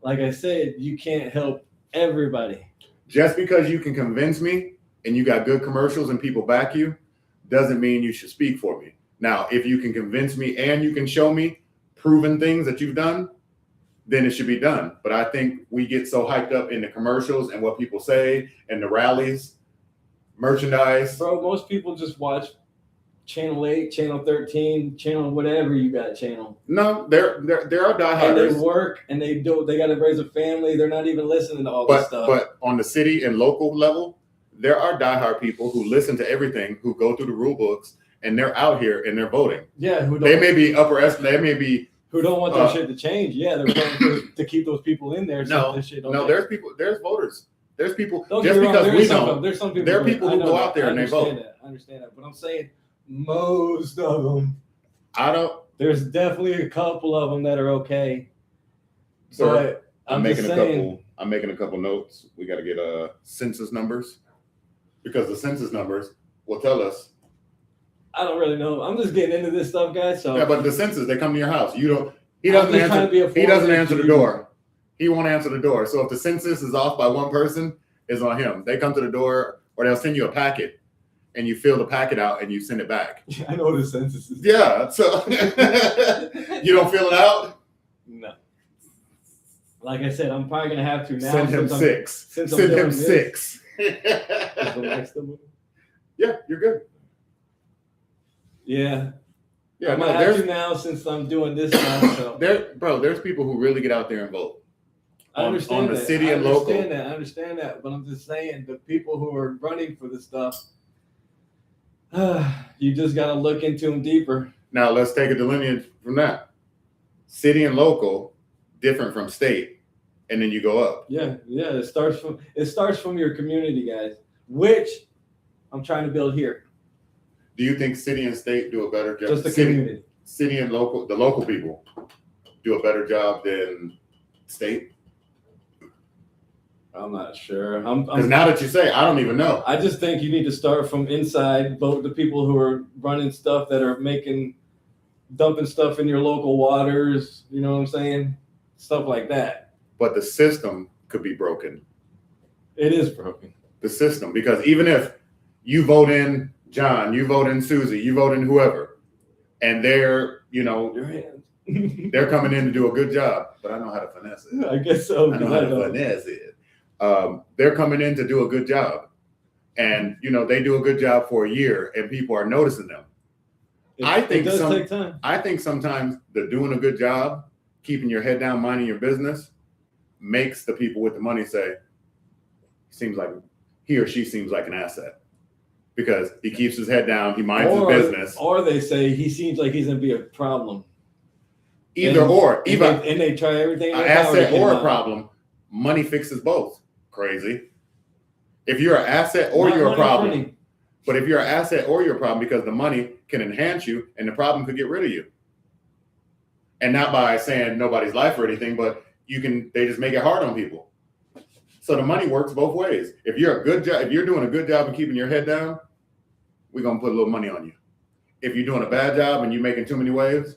like I said, you can't help everybody. Just because you can convince me and you got good commercials and people back you, doesn't mean you should speak for me. Now, if you can convince me and you can show me proven things that you've done, then it should be done. But I think we get so hyped up in the commercials and what people say and the rallies, merchandise. Bro, most people just watch Channel 8, Channel 13, Channel whatever you got channel. No, there are diehards. And they work and they got to raise a family. They're not even listening to all this stuff. But on the city and local level, there are diehard people who listen to everything, who go through the rule books, and they're out here and they're voting. Yeah, they may be upper escalate. They may be who don't want their shit to change. Yeah, they're trying to keep those people in there. So this shit don't change. There's people. There's voters. There's people. Don't just because wrong, we don't. There's some people. There are people who go out there and they vote. I understand that, but I'm saying most of them. I don't. There's definitely a couple of them that are okay. So but I'm making a couple notes. We got to get census numbers, because the census numbers will tell us. I don't really know. I'm just getting into this stuff, guys. So yeah, but the census, they come to your house. He doesn't I'm just trying to be a answer. He doesn't forward answer to the you. door. He won't answer the door. So if the census is off by one person, it's on him. They come to the door, or they'll send you a packet, and you fill the packet out and you send it back. I know the census is. Yeah. So you don't fill it out. No. Like I said, I'm probably gonna have to now. Send him since I'm- six. since I'm Send him doing this. 6. Is the mic still moving? Yeah, you're good. Yeah. Yeah, I'm no, gonna have there's to now since I'm doing this now. So there's people who really get out there and vote. I understand on the that. city and local. I understand that. But I'm just saying the people who are running for this stuff, you just got to look into them deeper. Now let's take a delineation from that. City and local, different from state, and then you go up. Yeah. It starts from your community, guys, which I'm trying to build here. Do you think city and state do a better job? Just the community. City and local, the local people do a better job than state? I'm not sure. Because now that you say, I don't even know. I just think you need to start from inside. Vote the people who are running stuff that are dumping stuff in your local waters. You know what I'm saying? Stuff like that. But the system could be broken. It is broken. The system, because even if you vote in John, you vote in Susie, you vote in whoever, and they're, Your hands. they're coming in to do a good job, but I know how to finesse it. I guess so. I know how to finesse it. They're coming in to do a good job, and they do a good job for a year, and people are noticing them. I think it does take time. I think sometimes the doing a good job, keeping your head down, minding your business, makes the people with the money say, he or she seems like an asset because he keeps his head down, he minds his business. Or they say he seems like he's gonna be a problem. Either or, even and they try everything. an asset or a problem. Money fixes both. Crazy. If you're an asset or you're a problem, but if you're an asset or you're a problem, because the money can enhance you and the problem could get rid of you. And not by saying nobody's life or anything, but they just make it hard on people. So the money works both ways. If you're doing a good job of keeping your head down, we're gonna put a little money on you. If you're doing a bad job and you're making too many waves,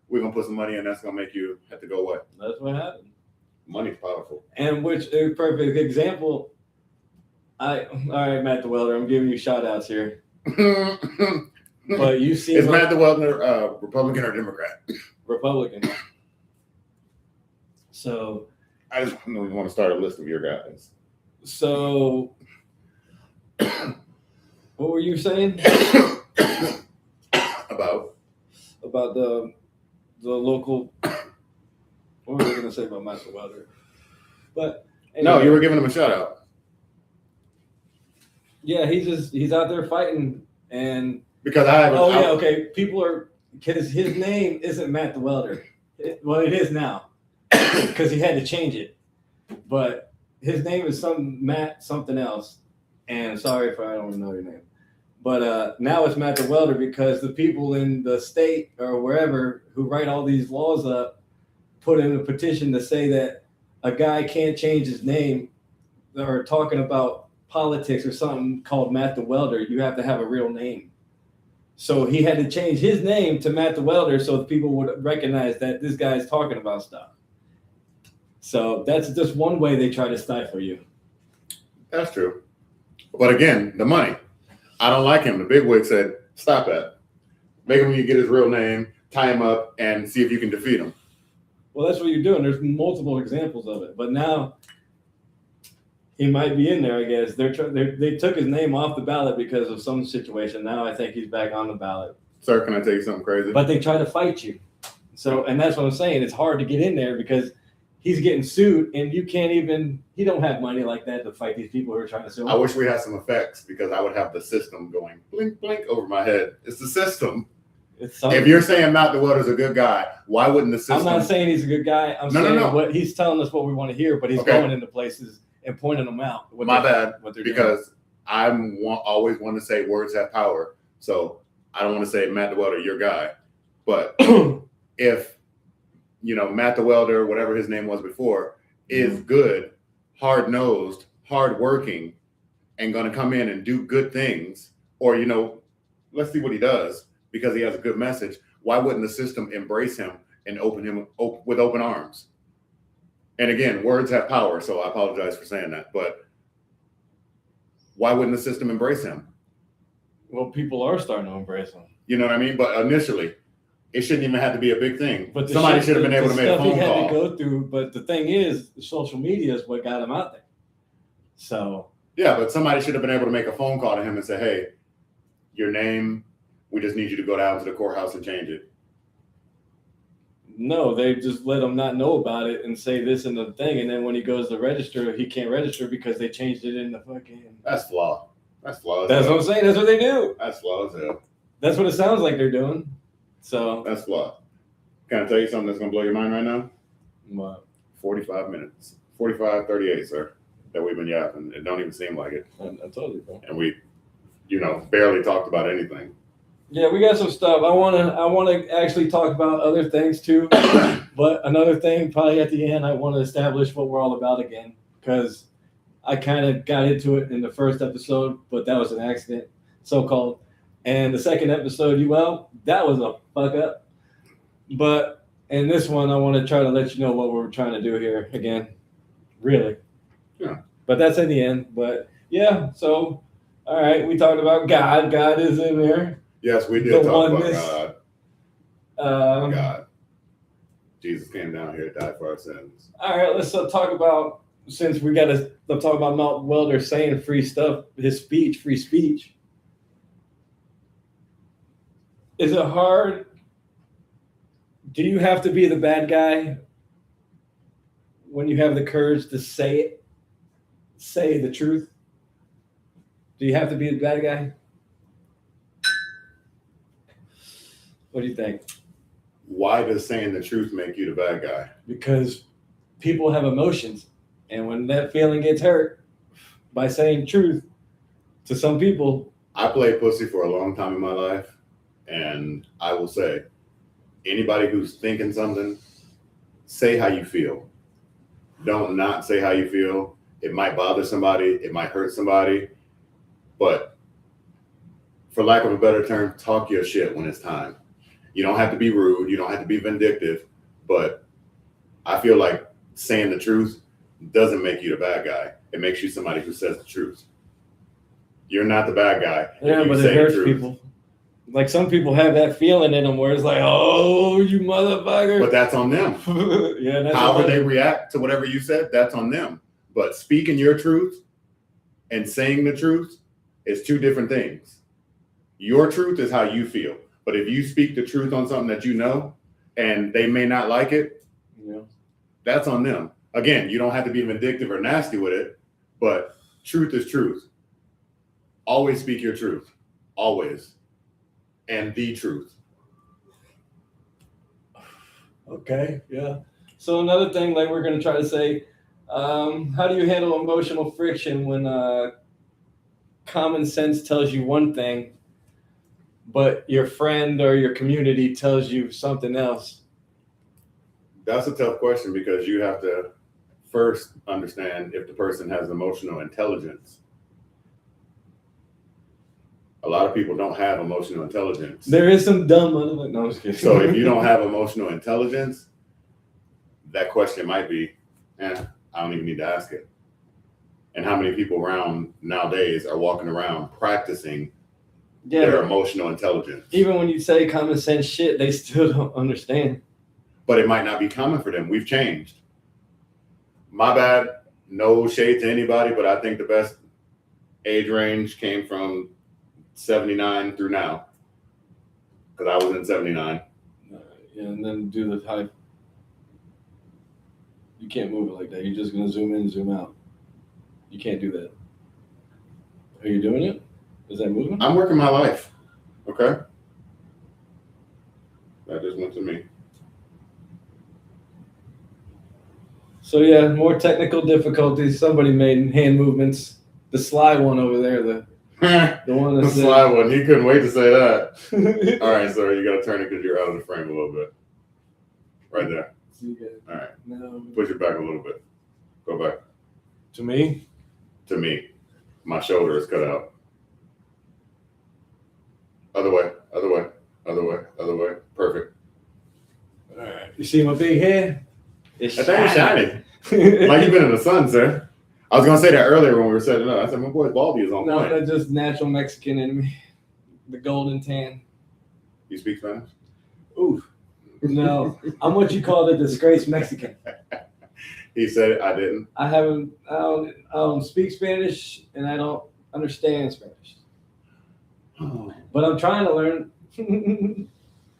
we're gonna put some money in that's gonna make you have to go away. That's what happened. Money's powerful. And which a perfect example. All right, Matt DeWelder, I'm giving you shout outs here. But you see, is Matt DeWelder Republican or Democrat? Republican. So I just want to start a list of your guys. So what were you saying About the local? What were we gonna say about Matt DeWelder? But anyway, no, you were giving him a shout out. Yeah, he's out there fighting, and because people are, because his name isn't Matt DeWelder. Well, it is now because he had to change it, but his name is Matt something else. And sorry if I don't know your name, but now it's Matt DeWelder because the people in the state or wherever who write all these laws up put in a petition to say that a guy can't change his name or talking about politics or something called Matt DeWelder. You have to have a real name. So he had to change his name to Matt DeWelder so people would recognize that this guy's talking about stuff. So that's just one way they try to stifle you. That's true. But again, the money. I don't like him. The bigwig said, stop that. Make him get his real name, tie him up, and see if you can defeat him. Well, that's what you're doing. There's multiple examples of it. But now he might be in there, I guess. They took his name off the ballot because of some situation. Now I think he's back on the ballot. Sir, can I tell you something crazy? But they try to fight you. So, and that's what I'm saying. It's hard to get in there because he's getting sued and he don't have money like that to fight these people who are trying to sue him. I wish we had some effects because I would have the system going blink, blink over my head. It's the system. If you're saying Matt DeWelder's a good guy, why wouldn't the system? I'm not saying he's a good guy. I'm saying what he's telling us what we want to hear, but he's going into places and pointing them out. My bad, because doing. I'm always want to say words have power. So I don't want to say Matt DeWelder, your guy. But if, Matt DeWelder, whatever his name was before, is good, hard-nosed, hard-working, and going to come in and do good things, or, let's see what he does because he has a good message, why wouldn't the system embrace him and open him with open arms. And again, words have power, so I apologize for saying that. But why wouldn't the system embrace him? Well, people are starting to embrace him. You know what I mean? But initially, it shouldn't even have to be a big thing. But somebody should have been able to make a phone he had call. to go through. But the thing is, social media is what got him out there. So Yeah, but somebody should have been able to make a phone call to him and say, "Hey, your name. We just need you to go down to the courthouse and change it." no, they just let him not know about it and say this and the thing, and then when he goes to register, he can't register because they changed it in the fucking. That's flawed. That's flawed. That's what I'm saying. That's what they do. That's flawed as hell. That's what it sounds like they're doing. So That's flawed. Can I tell you something that's gonna blow your mind right now? what? 45 minutes. 45, 38, sir. That we've been yapping. It don't even seem like it. I told you, bro. And we, barely talked about anything. Yeah, we got some stuff. I wanna actually talk about other things too. But another thing, probably at the end, I want to establish what we're all about again, because I kind of got into it in the first episode, but that was an accident, so-called. And the second episode, that was a fuck up. But in this one, I want to try to let you know what we're trying to do here again. Really. Yeah. But that's in the end. But yeah, so, all right, we talked about God. God is in there. Yes, we did The talk about oneness. God. God. Jesus came down here, died for our sins. All right, let's talk about, since we got to talk about Mount Welder saying free stuff, his speech, free speech. Is it hard? Do you have to be the bad guy when you have the courage to say it? Say the truth? Do you have to be the bad guy? What do you think? Why does saying the truth make you the bad guy? Because people have emotions, and when that feeling gets hurt by saying truth to some people. I played pussy for a long time in my life, and I will say, anybody who's thinking something, say how you feel. Don't not say how you feel. It might bother somebody, it might hurt somebody, but for lack of a better term, talk your shit when it's time. You don't have to be rude, you don't have to be vindictive, but I feel like saying the truth doesn't make you the bad guy. It makes you somebody who says the truth. You're not the bad guy. Yeah, but it hurts people. Like some people have that feeling in them where it's like, oh, you motherfucker. But that's on them. Yeah, that's however they react to whatever you said, that's on them. But speaking your truth and saying the truth is two different things. Your truth is how you feel. But if you speak the truth on something that you know and they may not like it, yeah, that's on them. Again, you don't have to be vindictive or nasty with it, but truth is truth. Always speak your truth. Always. And the truth. Okay, yeah. So another thing, like we're going to try to say, how do you handle emotional friction when common sense tells you one thing, but your friend or your community tells you something else? That's a tough question because you have to first understand if the person has emotional intelligence. A lot of people don't have emotional intelligence. There is some dumb motherfucker. No, I'm just kidding. So if you don't have emotional intelligence, that question might be, I don't even need to ask it. And how many people around nowadays are walking around practicing their emotional intelligence? Even when you say common sense shit, they still don't understand. But it might not be common for them. We've changed. My bad. No shade to anybody, but I think the best age range came from 79 through now. Because I was in 79. Yeah, and then do the type. You can't move it like that. You're just going to zoom in and zoom out. You can't do that. Are you doing it? Is that moving? I'm working my life. Okay? That just went to me. So yeah, more technical difficulties. Somebody made hand movements. The sly one over there, the one The that's sly one. He couldn't wait to say that. All right, sir, you got to turn it because you're out of the frame a little bit. Right there. All right. No. Push it back a little bit. Go back. To me? To me. My shoulder is cut out. Other way, other way, other way, other way. Perfect. You see my big head? It's That thing is shiny. Like you've been in the sun, sir. I was gonna say that earlier when we were setting up. I said my boy Baldy is on No, point. that's just natural Mexican in me. The golden tan. You speak Spanish? Ooh. No, I'm what you call the disgraced Mexican. He said it, I didn't. I don't speak Spanish and I don't understand Spanish. But I'm trying to learn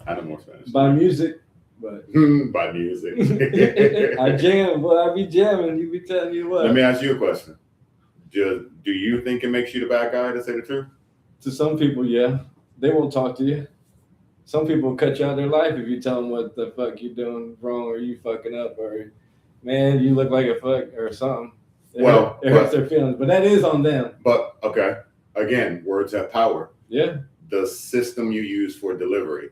I know more Spanish. by music. But By music. I jam, boy. I be jamming. You be telling you what. Let me ask you a question. Do you think it makes you the bad guy to say the truth? To some people, yeah, they won't talk to you. Some people cut you out of their life if you tell them what the fuck you doing wrong or you fucking up or man, you look like a fuck or something. It hurts their feelings, but that is on them. But okay, again, words have power. Yeah, The system you use for delivery.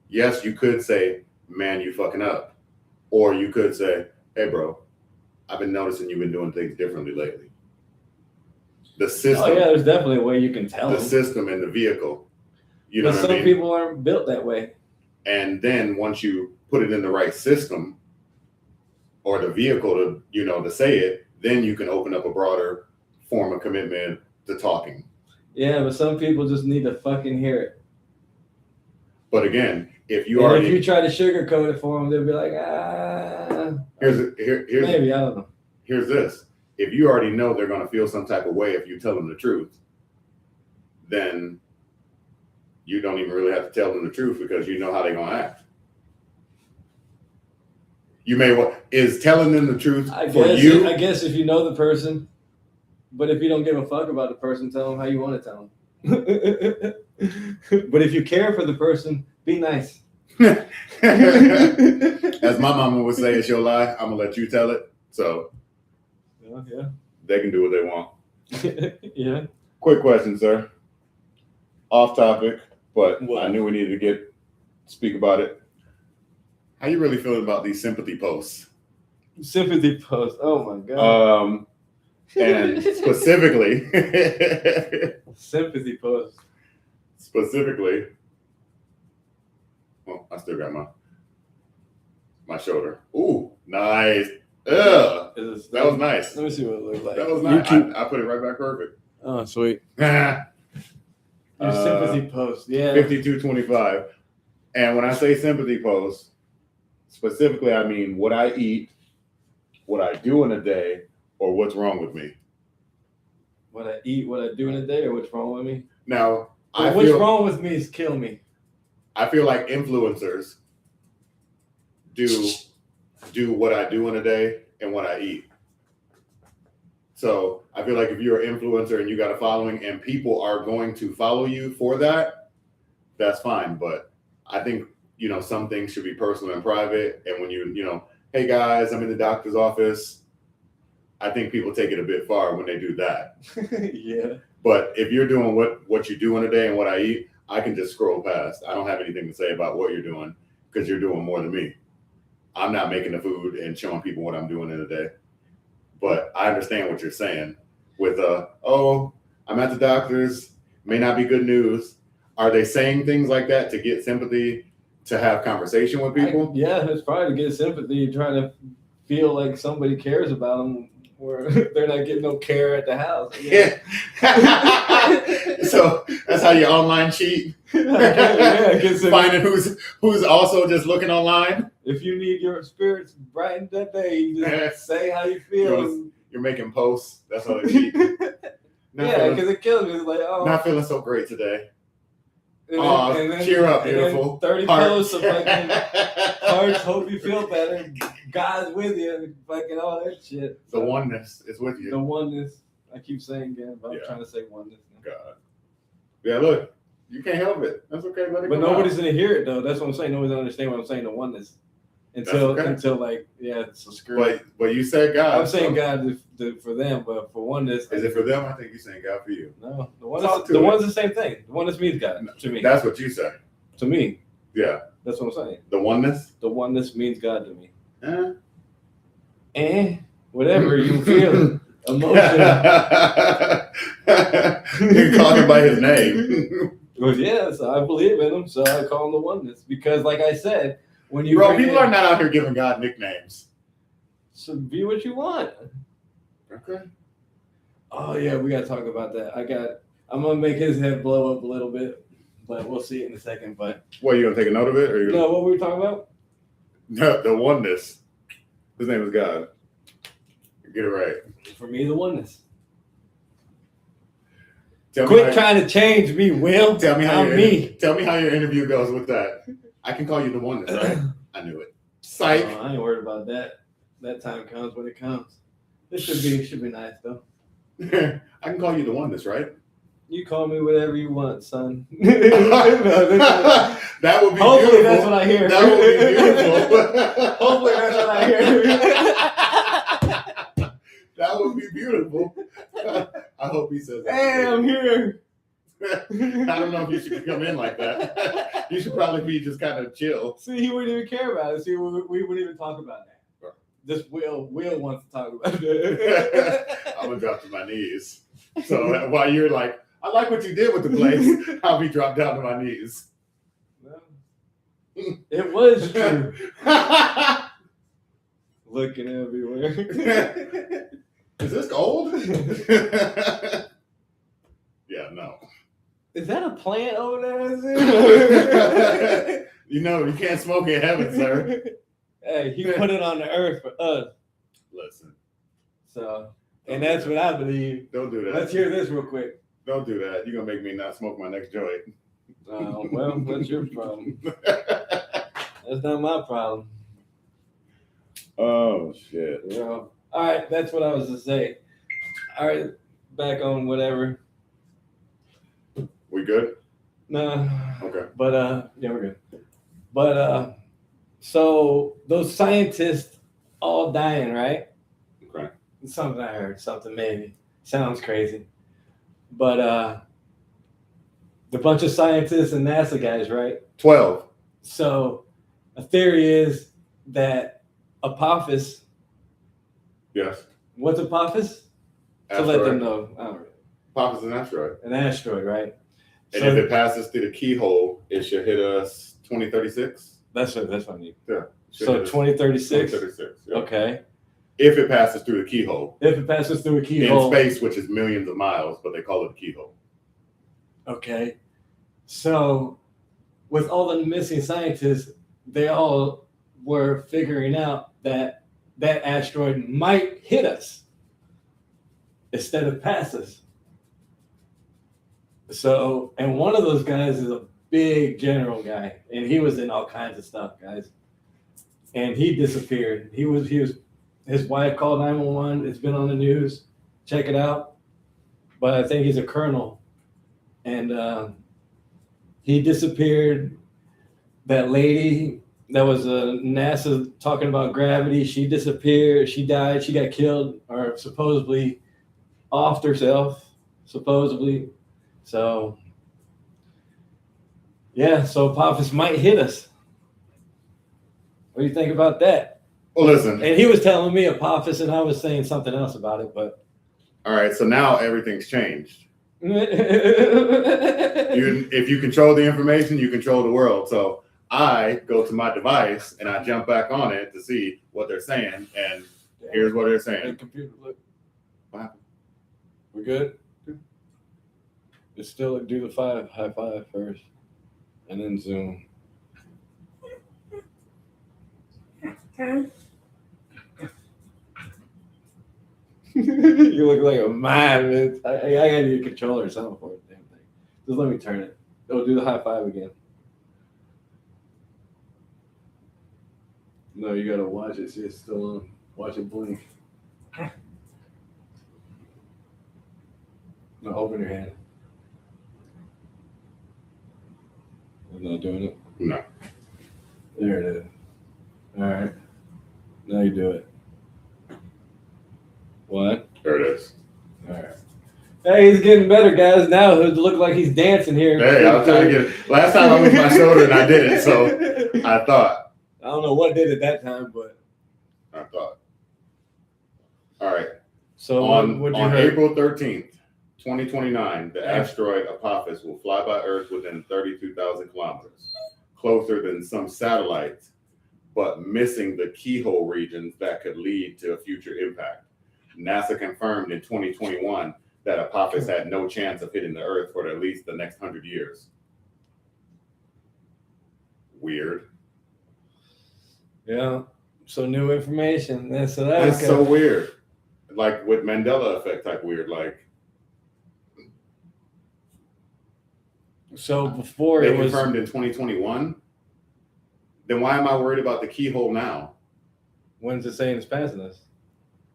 Yes, you could say, "Man, you fucking up," or you could say, "Hey, bro, I've been noticing you've been doing things differently lately." The system. oh yeah, there's definitely a way you can tell The them. system and the vehicle. You know But what I some mean? people aren't built that way. And then once you put it in the right system or the vehicle to, to say it, then you can open up a broader form of commitment to talking. Yeah, but some people just need to fucking hear it. But again, if you And already if you try to sugarcoat it for them, they'll be like, ah. here's Maybe, I don't know. here's this. If you already know they're going to feel some type of way if you tell them the truth, then you don't even really have to tell them the truth because you know how they're going to act. Is telling them the truth for you? I guess if you know the person, but if you don't give a fuck about the person, tell them how you want to tell them. But if you care for the person, be nice. As my mama would say, it's your lie. I'm going to let you tell it. So Yeah. they can do what they want. Yeah. Quick question, sir. Off topic, but What? I knew we needed to speak about it. How you really feeling about these sympathy posts? Sympathy post. Oh my god. And specifically, Sympathy post. Well, I still got my shoulder. Ooh, nice. Ugh, that was nice. Let me see what it looks like. That was nice. I put it right back perfect. Oh, sweet. Your Your sympathy post. Yeah. 5225. And when I say sympathy post, specifically, I mean what I eat, what I do in a day, or what's wrong with me. What I eat, what I do in a day, or what's wrong with me? Now, What's wrong with me is kill me. I feel like influencers do what I do in a day and what I eat. So I feel like if you're an influencer and you got a following and people are going to follow you for that, that's fine. But I think, some things should be personal and private. And when hey guys, I'm in the doctor's office, I think people take it a bit far when they do that. Yeah. But if you're doing what you do in a day and what I eat, I can just scroll past. I don't have anything to say about what you're doing because you're doing more than me. I'm not making the food and showing people what I'm doing in a day. But I understand what you're saying with, I'm at the doctor's, may not be good news. Are they saying things like that to get sympathy, to have conversation with people? Yeah, it's probably to get sympathy, trying to feel like somebody cares about them where they're not getting no care at the house. Yeah. So that's how you online cheat? Finding who's also just looking online? If you need your spirits brightened that day, you just say how you feel. You're making posts. That's how they cheat. Yeah, because it kills me. It's like, not feeling so great today. And then, cheer up, beautiful. 30 Heart. posts of fucking hearts, hope you feel better. God's with you, fucking all that shit. The oneness is with you. The oneness. I keep saying again, but I'm Yeah. trying to say oneness. God. Yeah, look, you can't help it. That's okay. Let it But come nobody's out. gonna hear it though. That's what I'm saying. Nobody's gonna understand what I'm saying. The oneness until so screw it. But you said God. I'm saying so God for them, but for oneness. Is it for them? I think you're saying God for you. No, the Talk to one's it. the same thing. The oneness means God to me. That's what you say. To me, Yeah. that's what I'm saying. The oneness. The oneness means God to me. Eh? Whatever you feel, emotion. You call him by his name. Well, yeah, so I believe in him, so I call him the oneness because, like I said, when you Bro, bring people in- are not out here giving God nicknames. So be what you want. Okay. Oh yeah, we gotta talk about that. I'm gonna make his head blow up a little bit, but we'll see it in a second. But What, you gonna take a note of it, or you? no, what were we talking about? The oneness. His name is God. Get it right. For me, the oneness. Tell Quit me trying to change me, Will. Tell me how I'm me. Tell me how your interview goes with that. I can call you the oneness, right? I knew it. Psych. I ain't worried about that. That time comes when it comes. This should be nice though. I can call you the oneness, right? You call me whatever you want, son. That would be Hopefully beautiful. that's what I hear. That would be beautiful. Hopefully that's what I hear. That would be beautiful. I hope he says that. Hey, I'm here. I don't know if you should come in like that. You should probably be just kind of chill. See, he wouldn't even care about it. See, we wouldn't even talk about that. This Will wants to talk about it. I'm gonna drop to my knees. So while you're like, I like what you did with the place, I'll be dropped down to my knees. Well, it was true. Looking everywhere. Is this gold? Yeah, no. Is that a plant over there? You know, you can't smoke in heaven, sir. Hey, he put it on the earth for us. Listen. So, and that's what I believe. Don't do that. Let's hear this real quick. Don't do that. You're gonna make me not smoke my next joint. Well, that's your problem. That's not my problem. Oh shit. All right, that's what I was to say. All right, back on whatever. We good? No. Okay. But yeah, we're good. But so those scientists all dying, right? Okay. Something I heard, something maybe. Sounds crazy. But the bunch of scientists and NASA guys, right? 12. So a theory is that Apophis, Yes. what's Apophis? To let them know. I don't know. Pop is an asteroid. An asteroid, right? And So if it passes through the keyhole, it should hit us 2036. that's what I need. Yeah. So 2036. 2036. Yeah. Okay. If it passes through the keyhole. If it passes through a keyhole. In space, which is millions of miles, but they call it a keyhole. Okay. So with all the missing scientists, they all were figuring out that that asteroid might hit us instead of pass us. So, and one of those guys is a big general guy, and he was in all kinds of stuff, guys. And he disappeared. He was his wife called 911. It's been on the news. Check it out. But I think he's a colonel. And he disappeared. That lady that was NASA talking about gravity, she disappeared. She died. She got killed or supposedly offed herself, supposedly. So, yeah, so Apophis might hit us. What do you think about that? Well, listen. And he was telling me Apophis, and I was saying something else about it, but. All right, so now everything's changed. If If you control the information, you control the world. So I go to my device and I jump back on it to see what they're saying, and here's what they're saying. Computer, look. What happened? We're good? It's still do the high five first, and then zoom. You look like a man. Man. I gotta need a controller or something for it. Damn thing. Just let me turn it. Oh, do the high five again. No, you gotta watch it. See, it's still on. Watch it blink. No, open your hand. I'm not doing it. No. There it is. All right. Now you do it. What? There it is. All right. Hey, he's getting better, guys. Now it look like he's dancing here. Hey, I was trying to get it. Last time I moved my shoulder and I did it, so I thought. I don't know what did it that time, but. All right. So On what you heard? April 13th, 2029, the asteroid Apophis will fly by Earth within 32,000 kilometers, closer than some satellites but missing the keyhole regions that could lead to a future impact. NASA confirmed in 2021 that Apophis had no chance of hitting the Earth for at least the next 100 years. Weird. Yeah. So new information. That's so weird. Like with Mandela effect type weird. Like, so before they it was confirmed in 2021. Then why am I worried about the keyhole now? When's it saying it's passing us?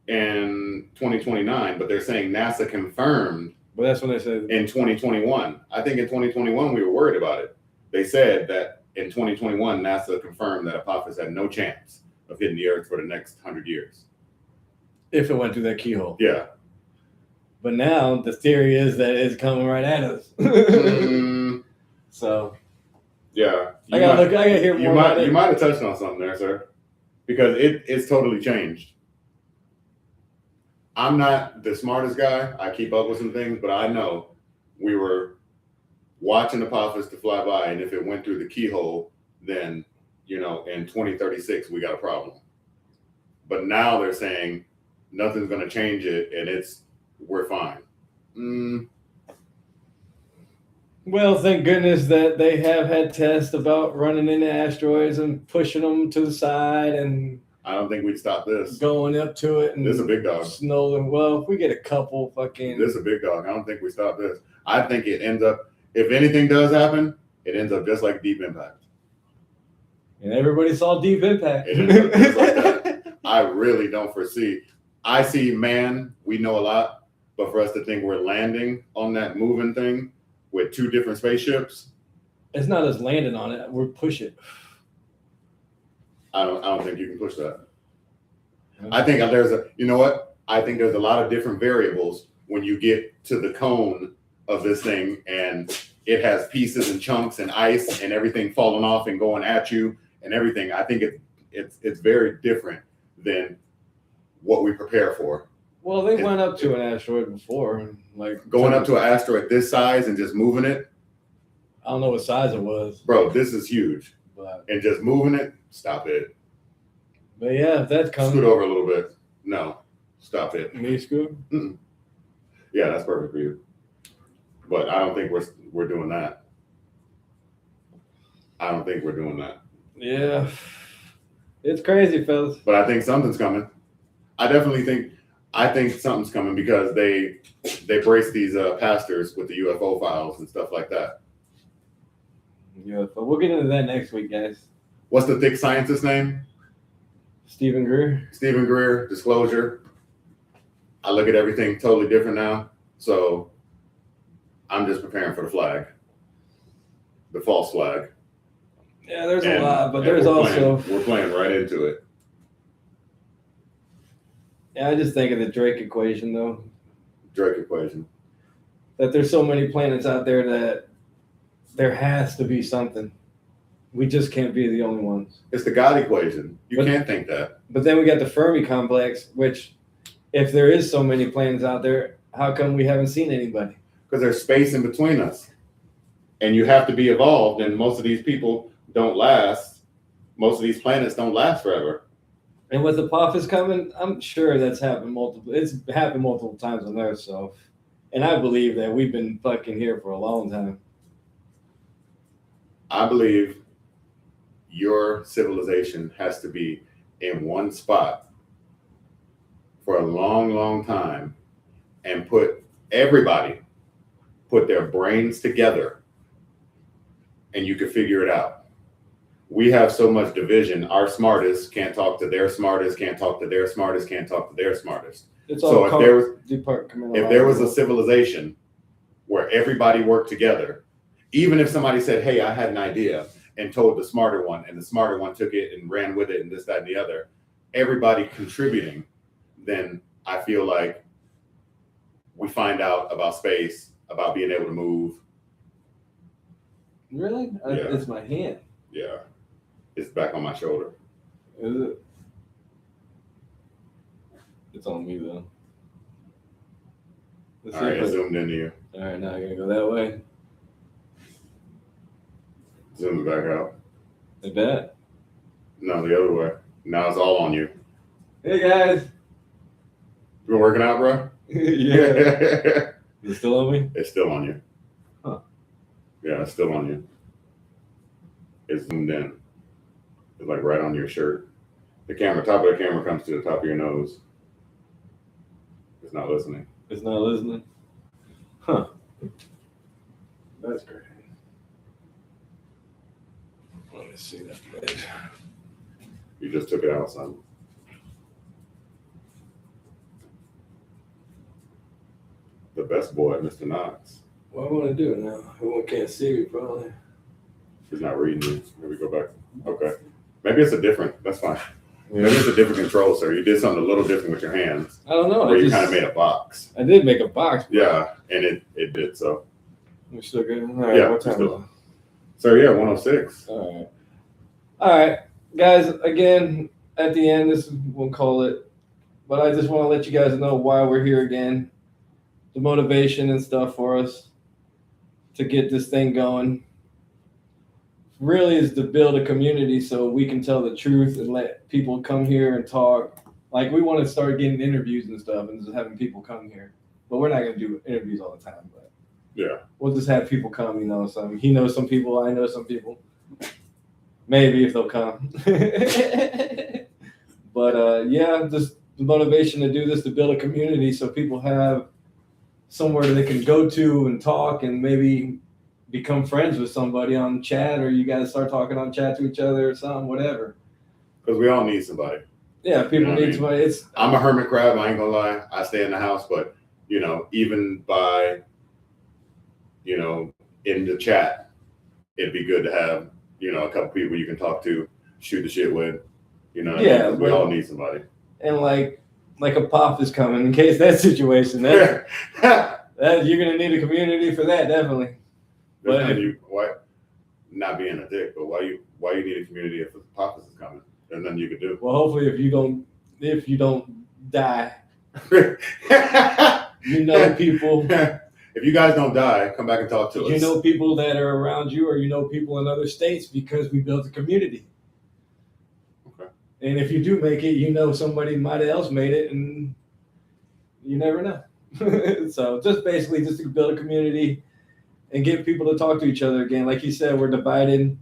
In 2029, but they're saying NASA confirmed. But that's when they said In 2021. I think in 2021 we were worried about it. They said that in 2021 NASA confirmed that Apophis had no chance of hitting the Earth for the next 100 years. if it went through that keyhole. Yeah. But now the theory is that it's coming right at us. So Yeah. I gotta hear more about it. You might have touched on something there, sir. Because it's totally changed. I'm not the smartest guy. I keep up with some things, but I know we were watching Apophis to fly by, and if it went through the keyhole, then, in 2036, we got a problem. But now they're saying nothing's going to change it, and we're fine. Well, thank goodness that they have had tests about running into asteroids and pushing them to the side and I don't think we'd stop this. going up to it. And This is a big dog. Snow. Well, if we get a couple fucking. This is a big dog. I don't think we stop this. I think it ends up, if anything does happen, it ends up just like Deep Impact. And everybody saw Deep Impact. It ends up just like that. I really don't foresee. I see, we know a lot, but for us to think we're landing on that moving thing with two different spaceships, It's not us landing on it. We're pushing. I don't think you can push that. I think I think there's a lot of different variables when you get to the cone of this thing and it has pieces and chunks and ice and everything falling off and going at you and everything. I think it's very different than what we prepare for. Well, they went up to an asteroid before, like Going up to an asteroid this size and just moving it, I don't know what size it was, bro, this is huge. but And just moving it, stop it. yeah, if that's coming. Scoot over a little bit. No, stop it. Me scoot. Yeah, that's perfect for you. But I don't think we're doing that. I don't think we're doing that. Yeah, it's crazy, fellas. But I think something's coming. I think something's coming because they brace these pastors with the UFO files and stuff like that. Yeah, but we'll get into that next week, guys. What's the thick scientist's name? Stephen Greer. Stephen Greer, Disclosure. I look at everything totally different now. So I'm just preparing for the flag. The false flag. Yeah, there's a lot, but there's we're playing right into it. Yeah, I just think of the Drake equation, though. Drake equation. That there's so many planets out there that there has to be something. We just can't be the only ones. It's the God equation. You can't think that. But then we got the Fermi complex, which, if there is so many planets out there, how come we haven't seen anybody? Because there's space in between us. And you have to be evolved, and most of these people don't last. Most of these planets don't last forever. And with Apophis coming, I'm sure that's happened It's happened multiple times on Earth. So, and I believe that we've been fucking here for a long time. I believe your civilization has to be in one spot for a long, long time and put their brains together and you can figure it out. We have so much division. Our smartest can't talk to their smartest, can't talk to their smartest, can't talk to their smartest. It's all So if there was a civilization where everybody worked together, even if somebody said, hey, I had an idea and told the smarter one and the smarter one took it and ran with it and this, that, and the other, everybody contributing, then I feel like we find out about space, about being able to move. Really? Yeah. It's my hand. Yeah. It's back on my shoulder. Is it? It's on me, though. Let's All see right, if it zoomed into you. All right, now I gotta go that way. Zoom it back out. Like that? No, the other way. Now it's all on you. Hey guys. You been working out, bro? Yeah. Is it still on me? It's still on you. Huh. Yeah, it's still on you. It's zoomed in. It's like right on your shirt. The camera, top of the camera comes to the top of your nose. It's not listening. It's not listening? Huh. That's great. Let me see that page. You just took it out, son. The best boy, Mr. Knox. What do I want to do now? Everyone can't see me, probably. He's not reading you. Maybe go back. Okay. Maybe it's a different, that's fine. Maybe it's a different control, sir. You did something a little different with your hands. I don't know. Where you kind of made a box. I did make a box. Yeah, and it did so. We're still good? All right, Yeah, what time still. is it? So yeah, 106. All right, guys. Again, at the end, this is we'll call it. But I just want to let you guys know why we're here again, the motivation and stuff for us to get this thing going. Really is to build a community so we can tell the truth and let people come here and talk. Like we want to start getting interviews and stuff and just having people come here. But we're not going to do interviews all the time. But Yeah. we'll just have people come, you know. Some he knows some people, I know some people. Maybe if they'll come. But yeah, just the motivation to do this to build a community so people have somewhere they can go to and talk and maybe become friends with somebody on chat, or you guys start talking on chat to each other or something, whatever. Because we all need somebody. Yeah, people You know what I need mean? somebody. It's I'm a hermit crab, I ain't gonna lie. I stay in the house, but you know, even by, you know, in the chat, it'd be good to have, you know, a couple people you can talk to, shoot the shit with. You know what I mean? 'Cause we all need somebody. and like a pop is coming in case that situation. That you're gonna need a community for that, definitely. But why not being a dick, but why you need a community if the Papas is coming? There's nothing you can do. Well, hopefully, if you don't die, you know people. If you guys don't die, come back and talk to us. You know people that are around you, or you know people in other states because we built a community. Okay. And if you do make it, you know somebody might else made it, and you never know. So just basically just to build a community and get people to talk to each other again. Like you said, we're divided.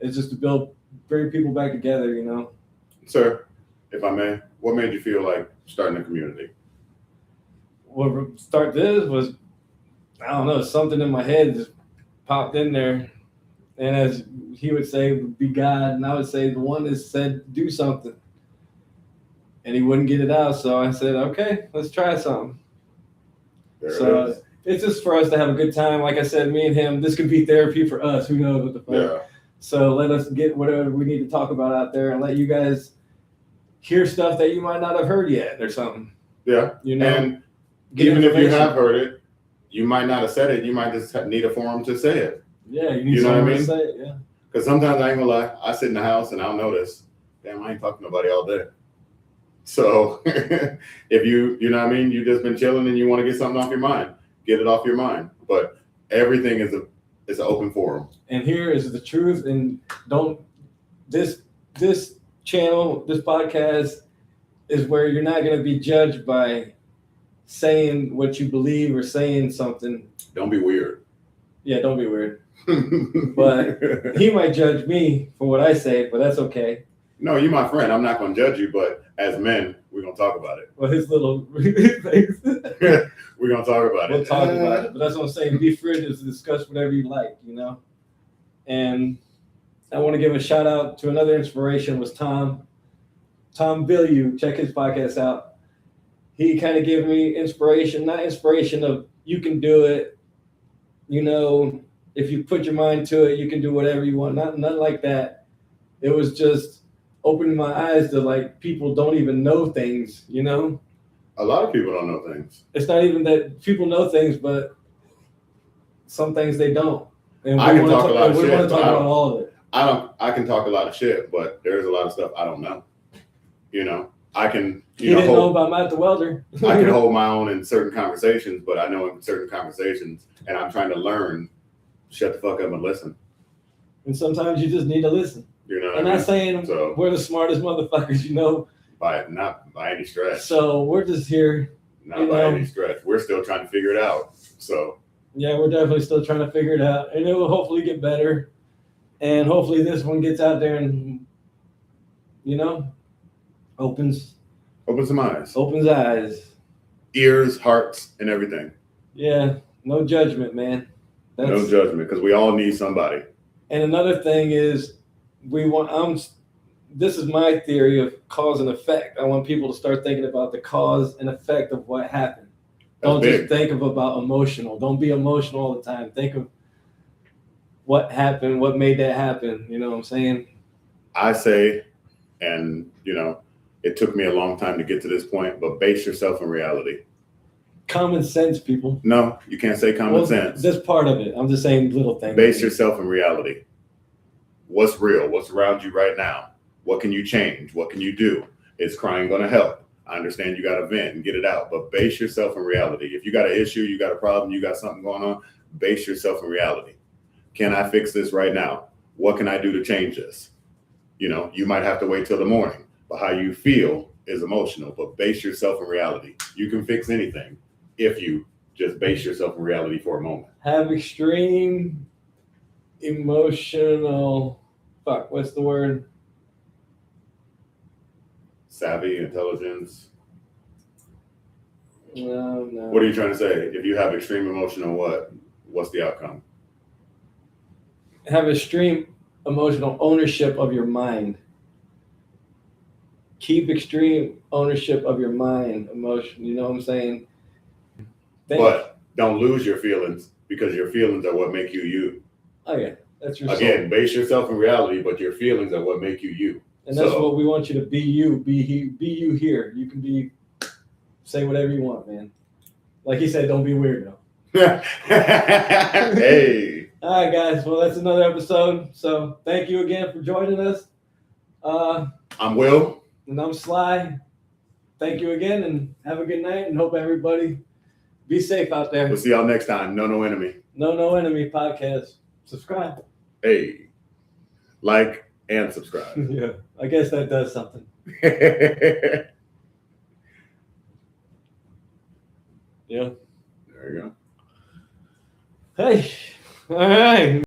It's just to bring people back together, you know. Sir, if I may, what made you feel like starting a community? What start this was, I don't know, something in my head just popped in there. And as he would say, would be God, and I would say the one that said do something. And he wouldn't get it out, so I said, okay, let's try something. There So it is. it's just for us to have a good time. Like I said, me and him, this could be therapy for us. Who knows what the fuck. Yeah. So let us get whatever we need to talk about out there and let you guys hear stuff that you might not have heard yet or something. Yeah. You know, And get even if you information. have heard it, you might not have said it. You might just need a forum to say it. Yeah, you need You know what I someone to mean? say it. Yeah. Because sometimes I ain't gonna lie, I sit in the house and I'll notice, damn, I ain't talking to nobody all day. So if you know what I mean, you just been chilling and you want to get something off your mind, get it off your mind. But everything is an open forum. And here is the truth. And this channel, this podcast is where you're not going to be judged by saying what you believe or saying something. Don't be weird. Yeah, don't be weird. But he might judge me for what I say, but that's okay. No, you my friend. I'm not gonna judge you, but as men, we're gonna talk about it. Well, his little face. We're gonna talk about We'll it. talk about it. But that's what I'm saying. Be free to discuss whatever you like, you know? And I want to give a shout out to another inspiration was Tom Bilyeu. Check his podcast out. He kind of gave me inspiration, not inspiration of you can do it. You know, if you put your mind to it, you can do whatever you want. Nothing like that. It was just opening my eyes to like people don't even know things, you know? A lot of people don't know things. It's not even that people know things, but some things they don't. And I can talk a lot of we shit, want to talk but I about don't- all of it. I can talk a lot of shit, but there's a lot of stuff I don't know. You know, I can, He you know, didn't know hold, about Matt the Welder. I can hold my own in certain conversations, but I know in certain conversations, and I'm trying to learn, shut the fuck up and listen. And sometimes you just need to listen. You know what I'm I mean? not saying So- we're the smartest motherfuckers, you know. Not by any stretch. So we're just here. Not you by know. any stretch. We're still trying to figure it out. So Yeah, we're definitely still trying to figure it out, and it will hopefully get better. And hopefully this one gets out there and, you know, opens open some eyes, eyes. ears, hearts, and everything. Yeah, no judgment, man. No judgment, because we all need somebody. And another thing is, this is my theory of cause and effect. I want people to start thinking about the cause and effect of what happened. That's Don't big. just think about emotional. Don't be emotional all the time. Think of what happened, what made that happen. You know what I'm saying? I say, and you know, it took me a long time to get to this point, but base yourself in reality. Common sense, people. No, you can't say common sense. That's part of it. I'm just saying little things. Base yourself in reality. What's real? What's around you right now? What can you change? What can you do? Is crying going to help? I understand you got to vent and get it out, but base yourself in reality. If you got an issue, you got a problem, you got something going on, base yourself in reality. Can I fix this right now? What can I do to change this? You know, you might have to wait till the morning, but how you feel is emotional, but base yourself in reality. You can fix anything if you just base yourself in reality for a moment. Have extreme emotional, what's the word? Savvy, intelligence. No. What are you trying to say? If you have extreme emotional, what's the outcome? Have extreme emotional ownership of your mind. Keep extreme ownership of your mind, emotion. You know what I'm saying? But don't lose your feelings, because your feelings are what make you you. Oh yeah, that's your Again, soul. base yourself in reality, but your feelings are what make you you. And that's what we want you to be. You be you here. You can say whatever you want, man. Like he said, don't be weird though. Hey. All right, guys. Well, that's another episode. So thank you again for joining us. I'm Will. And I'm Sly. Thank you again, and have a good night, and hope everybody be safe out there. We'll see y'all next time. No enemy. No Enemy podcast. Subscribe. Hey. Like and subscribe. Yeah, I guess that does something. Yeah. There you go. Hey. All right.